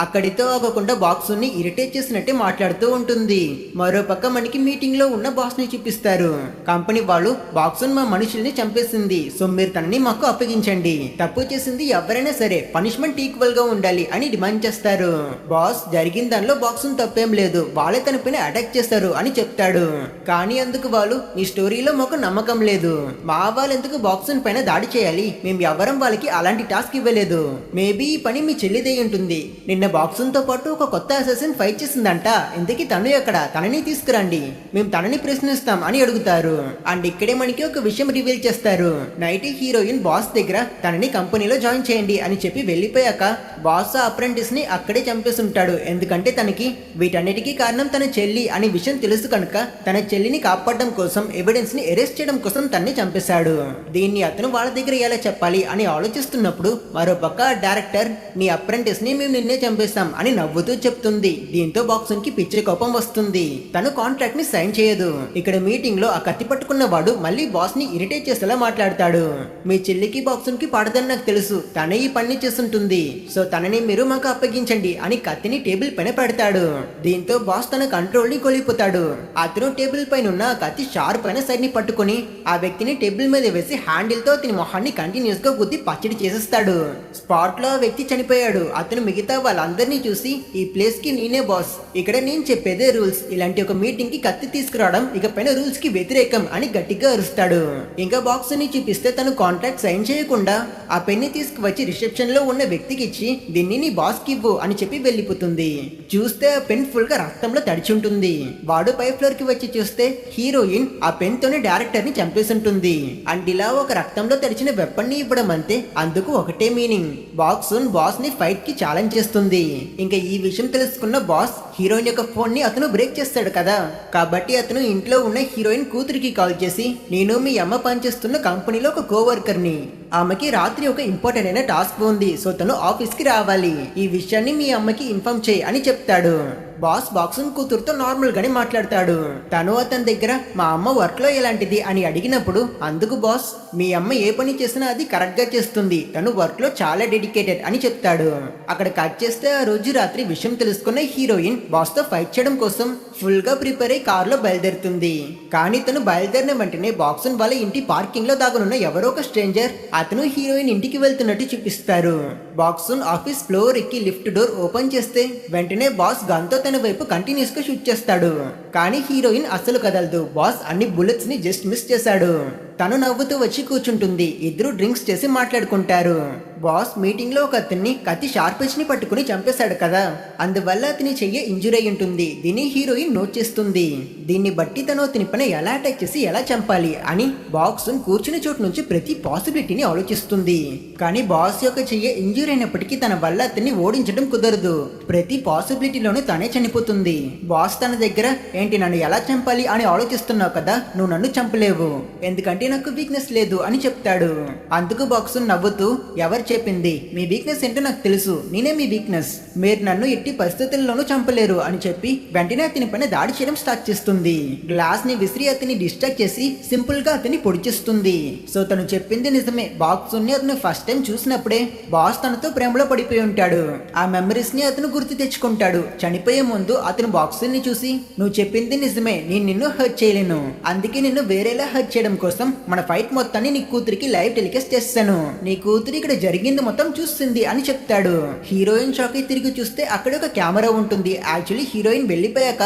అక్కడితో ఆగకుండా బాక్సున్ ని ఇరిటేట్ చేసినట్టే మాట్లాడుతూ ఉంటుంది. మరోపక్క మనకి మీటింగ్ లో ఉన్న బాస్ ని చూపిస్తారు. కంపెనీ వాళ్ళు, బాక్సున్ మా మనుషుల్ని చంపేసింది, సో మీరు తనని మాకు అప్పగించండి, తప్పు చేసింది ఎవరైనా సరే పనిష్మెంట్ ఈక్వల్ గా ఉండాలి అని డిమాండ్ చేస్తారు. బాస్, జరిగిన దానిలో బాక్సున్ తప్పేం లేదు, వాళ్ళే తన పైన అటాక్ చేస్తారు అని చెప్తాడు. కానీ అందుకు వాళ్ళు, మీ స్టోరీలో మాకు నమ్మకం లేదు, మా వాళ్ళు ఎందుకు బాక్సున్ పైన దాడి చేయాలి, మేము ఎవరం వాళ్ళకి అలాంటి టాస్క్ ఇవ్వలేదు, మేబీ ఈ పని మీ చెల్లిదే ఉంటుంది, నిన్న బాక్సున్ తో పాటు ఒక కొత్త అసాసిన్ ఫైట్ చేసిందంట, ఇంతకీ తను ఎక్కడ, తనని తీసుకురండి, మేము తనని ప్రశ్నిస్తాం అని అడుగుతారు. అండ్ ఇక్కడే మనకి ఒక విషయం రివీల్ చేస్తారు. నైట్ హీరోయిన్ బాస్ దగ్గర తనని కంపెనీలో జాయిన్ చేయండి అని చెప్పి వెళ్ళిపోయాక బాస్ ఆ అప్రెంటిస్ ని అక్కడే చంపేస్తుంటాడు. ఎందుకంటే తనకి వీటన్నిటికీ కారణం తన చెల్లి అనే విషయం తెలుసు కనుక తన చెల్లిని కాపాడడం కోసం, ఎవిడెన్స్ ని అరెస్ట్ చేయడం కోసం తన్ని చంపేశాడు. దీన్ని అతను వాళ్ళ దగ్గర ఎలా చెప్పాలి అని ఆలోచిస్తున్నప్పుడు మరోపక్క డైరెక్టర్, నీ అప్రెంటిస్ ని మేము నిన్నే చంపేస్తాం అని నవ్వుతూ చెప్తుంది. దీంతో బాక్సున్ కి పిచ్చి కోపం వస్తుంది. తను కాంట్రాక్ట్ ని సైన్ చేయదు. ఇక్కడ మీటింగ్ లో ఆ కత్తి పట్టుకున్న వాడు మళ్ళీ బాస్ ని ఇరిటేట్ చేసేలా మాట్లాడతాడు. మీ చెల్లికి బాక్సున్ కి పడదని నాకు తెలుసు, తనే ఈ పని చేస్తుంటుంది, సో తనని మీరు మాకు అప్పగించండి అని కత్తిని టేబుల్ పైన పెడతాడు. దీంతో బాస్ తన కంట్రోల్ ని కోల్పోతాడు. అతను టేబుల్ పైన ఉన్న కత్తి షార్ప్ అయిన సైడ్ ని పట్టుకుని ఆ వ్యక్తిని టేబుల్ మీద వేసి హ్యాండిల్ తో అతని మొహాన్ని కంటిన్యూస్ గా గుద్ది పచ్చడి చేసేస్తాడు. స్పాట్ లో ఆ వ్యక్తి చనిపోయాడు. అతను మిగతా వాళ్ళందరినీ చూసి, ఈ ప్లేస్ కి నేనే బాస్, ఇక్కడ నేను చెప్పేదే రూల్స్, ఇలాంటి ఒక మీటింగ్ కి కత్తి తీసుకురావడం ఇక పైన రూల్స్ కి వ్యతిరేకం అని గట్టిగా అరుస్తాడు. ఇంకా బాక్స్ ని చూపిస్తే తను కాంట్రాక్ట్ సైన్ చేయకుండా ఆ పెన్ని తీసుకువచ్చి రిసెప్షన్ లో ఉన్న వ్యక్తికి ఇచ్చి, దీన్ని నీ బాస్ కి ఇవ్వు అని చెప్పి వెళ్ళిపోతుంది. చూస్తే ఆ పెన్ ఫుల్ గా రక్తంలో తడిచి ఉంటుంది. వాడు పై ఫ్లోర్ కి వచ్చి చూస్తే హీరోయిన్ ఆ పెన్ తోనే డైరెక్టర్ ని చంపేసి ఉంటుంది. అండ్ ఇలా ఒక రక్తంలో తడిచిన వెపన్ ని ఇవ్వడం అంతే, అందుకు ఒకటే మీనింగ్. బాస్ ని ఫైట్ కి ఛాలెంజ్ చేస్తుంది. ఇంకా ఈ విషయం తెలుసుకున్న బాస్ హీరోయిన్ యొక్క ఫోన్ ని అతను బ్రేక్ చేస్తాడు కదా, కాబట్టి అతను ఇంట్లో ఉన్న హీరోయిన్ కూతురికి కాల్ చేసి, నేను మీ అమ్మ పనిచేస్తున్న కంపెనీలో ఒక కోవర్కర్ ని, ఆమెకి రాత్రి ఒక ఇంపార్టెంట్ అయిన టాస్క్ ఉంది, సో తను ఆఫీస్ కి రావాలి, ఈ విషయాన్ని మీ అమ్మకి ఇన్ఫార్మ్ చేయి అని చెప్తాడు. బాక్సన్ కూతురుతో నార్మల్ గానే మాట్లాడతాడు. తను అతని దగ్గర మా అమ్మ వర్క్ లో ఎలాంటిది అని అడిగినప్పుడు, అందుకు బాస్ మీ అమ్మ ఏ పని చేసినా అది కరెక్ట్ గా చేస్తుంది, తను వర్క్ లో చాలా డెడికేటెడ్ అని చెప్తాడు. అక్కడ కట్ చేస్తే ఆ రోజు రాత్రి విషయం తెలుసుకున్న హీరోయిన్ బాస్ తో ఫైట్ చేయడం కోసం ఫుల్ గా ప్రిపేర్ అయి కార్ లో బయలుదేరుతుంది. కానీ తను బయలుదేరిన వెంటనే బాక్సన్ వాళ్ళ ఇంటి పార్కింగ్ లో దాగునున్న ఎవరో ఒక స్ట్రేంజర్ అతను హీరోయిన్ ఇంటికి వెళ్తున్నట్టు చూపిస్తారు. బాక్సన్ ఆఫీస్ ఫ్లోర్ ఎక్కి లిఫ్ట్ డోర్ ఓపెన్ చేస్తే వెంటనే బాస్ గన్ తో తన వైపు కంటిన్యూస్ గా షూట్ చేస్తాడు. కానీ హీరోయిన్ అస్సలు కదలదు. బాస్ అన్ని బుల్లెట్స్ ని జస్ట్ మిస్ చేశాడు. తను నవ్వుతూ వచ్చి కూర్చుంటుంది. ఇద్దరు డ్రింక్స్ చేసి మాట్లాడుకుంటారు. బాస్ మీటింగ్ లో ఒక అతన్ని కత్తి షార్ప్ ఎడ్జ్ ని పట్టుకుని చంపేశాడు కదా, అందువల్ల అతని చెయ్యి ఇంజురీ అయి ఉంటుంది. దీన్ని హీరోయిన్ నోట్ చేస్తుంది. దీన్ని బట్టి తను అతని పైన ఎలా అటాక్ చేసి ఎలా చంపాలి అని బాక్సన్ కూర్చుని చోటు నుంచి ప్రతి పాసిబిలిటీని ఆలోచిస్తుంది. కానీ బాస్ యొక్క చెయ్యి ఇంజురీ అయినప్పటికీ తన వల్ల అతన్ని ఓడించడం కుదరదు. ప్రతి పాసిబిలిటీలోనూ తనే చనిపోతుంది. బాస్ తన దగ్గర, ఏంటి నన్ను ఎలా చంపాలి అని ఆలోచిస్తున్నావు కదా, నువ్వు నన్ను చంపలేవు, ఎందుకంటే నాకు వీక్నెస్ లేదు అని చెప్తాడు. అందుకు బాక్సన్ నవ్వుతూ, ఎవరు చెప్పింది, మీ వీక్నెస్ ఏంటో నాకు తెలుసు, నేనే మీ వీక్నెస్, మీరు నన్ను ఎట్టి పరిస్థితుల్లోనూ చంపలేరు అని చెప్పి వెంటనే అతని పైన దాడి చేయడం స్టార్ట్ చేస్తుంది. గ్లాస్ ని విసిరి అతన్ని డిస్ట్రాక్ట్ చేసి సింపుల్ గా అతన్ని పొడిచేస్తుంది. సో తను చెప్పింది నిజమే. బాక్సన్ ని అతను ఫస్ట్ టైం చూసినప్పుడే బాస్ తనతో ప్రేమలో పడిపోయి ఉంటాడు. ఆ మెమరీస్ ని అతను గుర్తు తెచ్చుకుంటాడు. చనిపోయే ముందు అతను బాక్సన్ ని చూసి, నువ్వు చెప్పింది నిజమే, నేను నిన్ను హర్ట్ చేయలేను, అందుకే నిన్ను వేరేలా హర్ట్ చేయడం కోసం మన ఫైట్ మొత్తాన్ని నీ కూతురికి లైవ్ టెలికాస్ట్ చేస్తాను, నీ కూతురు ఇక్కడ జరిగింది మొత్తం చూస్తుంది అని చెప్తాడు. హీరోయిన్ షాక్ అయి తిరిగి చూస్తే అక్కడ ఒక కెమెరా ఉంటుంది. యాక్చువల్లీ హీరోయిన్ వెళ్ళిపోయాక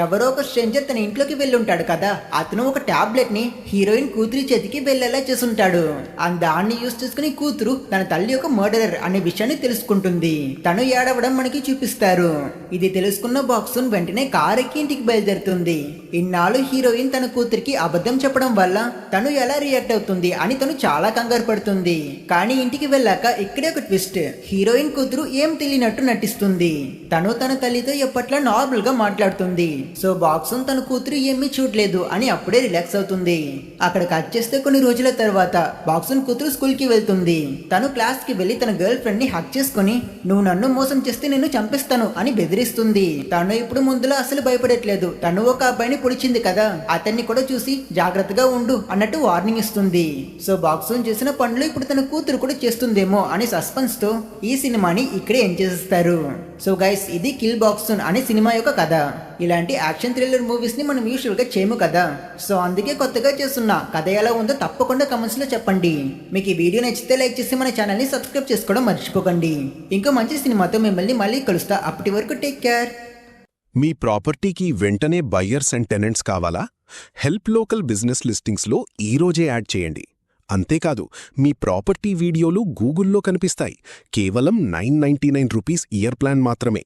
ఎవరో ఒక స్ట్రేంజర్ తన ఇంట్లోకి వెళ్ళుంటాడు కదా, అతను ఒక టాబ్లెట్ ని హీరోయిన్ కూతురి చేతికి వెళ్ళేలా చేసుంటాడు. దాన్ని యూస్ చేసుకుని కూతురు తన తల్లి యొక్క మర్డరర్ అనే విషయాన్ని తెలుసుకుంటుంది. తను ఏడవడం మనకి చూపిస్తారు. ఇది తెలుసుకున్న బాక్సన్ వెంటనే కార్ ఎక్కి ఇంటికి బయలుదేరుతుంది. ఇన్నాళ్ళు హీరోయిన్ తన కూతురికి అబద్ధం చెప్పడం వల్ల తను ఎలా రియాక్ట్ అవుతుంది అని తను చాలా కంగారు పడుతుంది. కానీ ఇంటికి వెళ్ళాక ఇక్కడే ఒక ట్విస్ట్. హీరోయిన్ కూతురు ఏం తెలియనట్టు నటిస్తుంది. తను తన తల్లితో ఎప్పట్లా నార్మల్ గా మాట్లాడుతుంది. సో బాక్సన్ తన కూతురు ఏమీ చూడలేదు అని అప్పుడే రిలాక్స్ అవుతుంది. అక్కడ కట్ చేస్తే కొన్ని రోజుల తర్వాత బాక్సన్ కూతురు స్కూల్ కి వెళ్తుంది. తను క్లాస్ కి వెళ్లి తన గర్ల్ ఫ్రెండ్ ని హక్ చేసుకుని, నువ్వు నన్ను మోసం చేస్తే నేను చంపేస్తాను అని బెదిరిస్తుంది. తను ఇప్పుడు ముందులో అసలు భయపడట్లేదు. తను ఒక అబ్బాయిని పొడిచింది కదా, అతన్ని కూడా చూసి జాగ్రత్తగా ఉండు అన్నట్టు వార్నింగ్ ఇస్తుంది. సో బాక్సన్ చేసిన పనులు ఇప్పుడు తన కూతురు కూడా చేస్తుందేమో అనే సస్పెన్స్ తో ఈ సినిమాని ఇక్కడే ఎండ్ చేసేస్తారు. సో గైస్, ఇది కిల్ బాక్సన్ అనే సినిమా యొక్క కథ. ఇలాంటి యాక్షన్ థ్రిల్లర్ మూవీస్ ని మనం యూజువల్ గా చేయము కదా, సో అందుకే కొత్తగా చేస్తున్నా. కథ ఎలా ఉందో తప్పకుండా కమెంట్స్ లో చెప్పండి. మీకు ఈ వీడియో నచ్చితే లైక్ చేసి మన ఛానల్ ని సబ్స్క్రైబ్ చేసుకోవడం మర్చిపోకండి. ఇంకో మంచి సినిమాతో మిమ్మల్ని మళ్ళీ కలుస్తా. అప్పటి వరకు టేక్ కేర్. మీ ప్రాపర్టీకి వెంటనే బయ్యర్స్ అండ్ టెనెంట్స్ కావాలా? హెల్ప్ లోకల్ బిజినెస్ లిస్టింగ్స్లో ఈరోజే యాడ్ చేయండి. అంతేకాదు, మీ ప్రాపర్టీ వీడియోలు గూగుల్లో కనిపిస్తాయి. కేవలం ₹999 ఇయర్ ప్లాన్ మాత్రమే.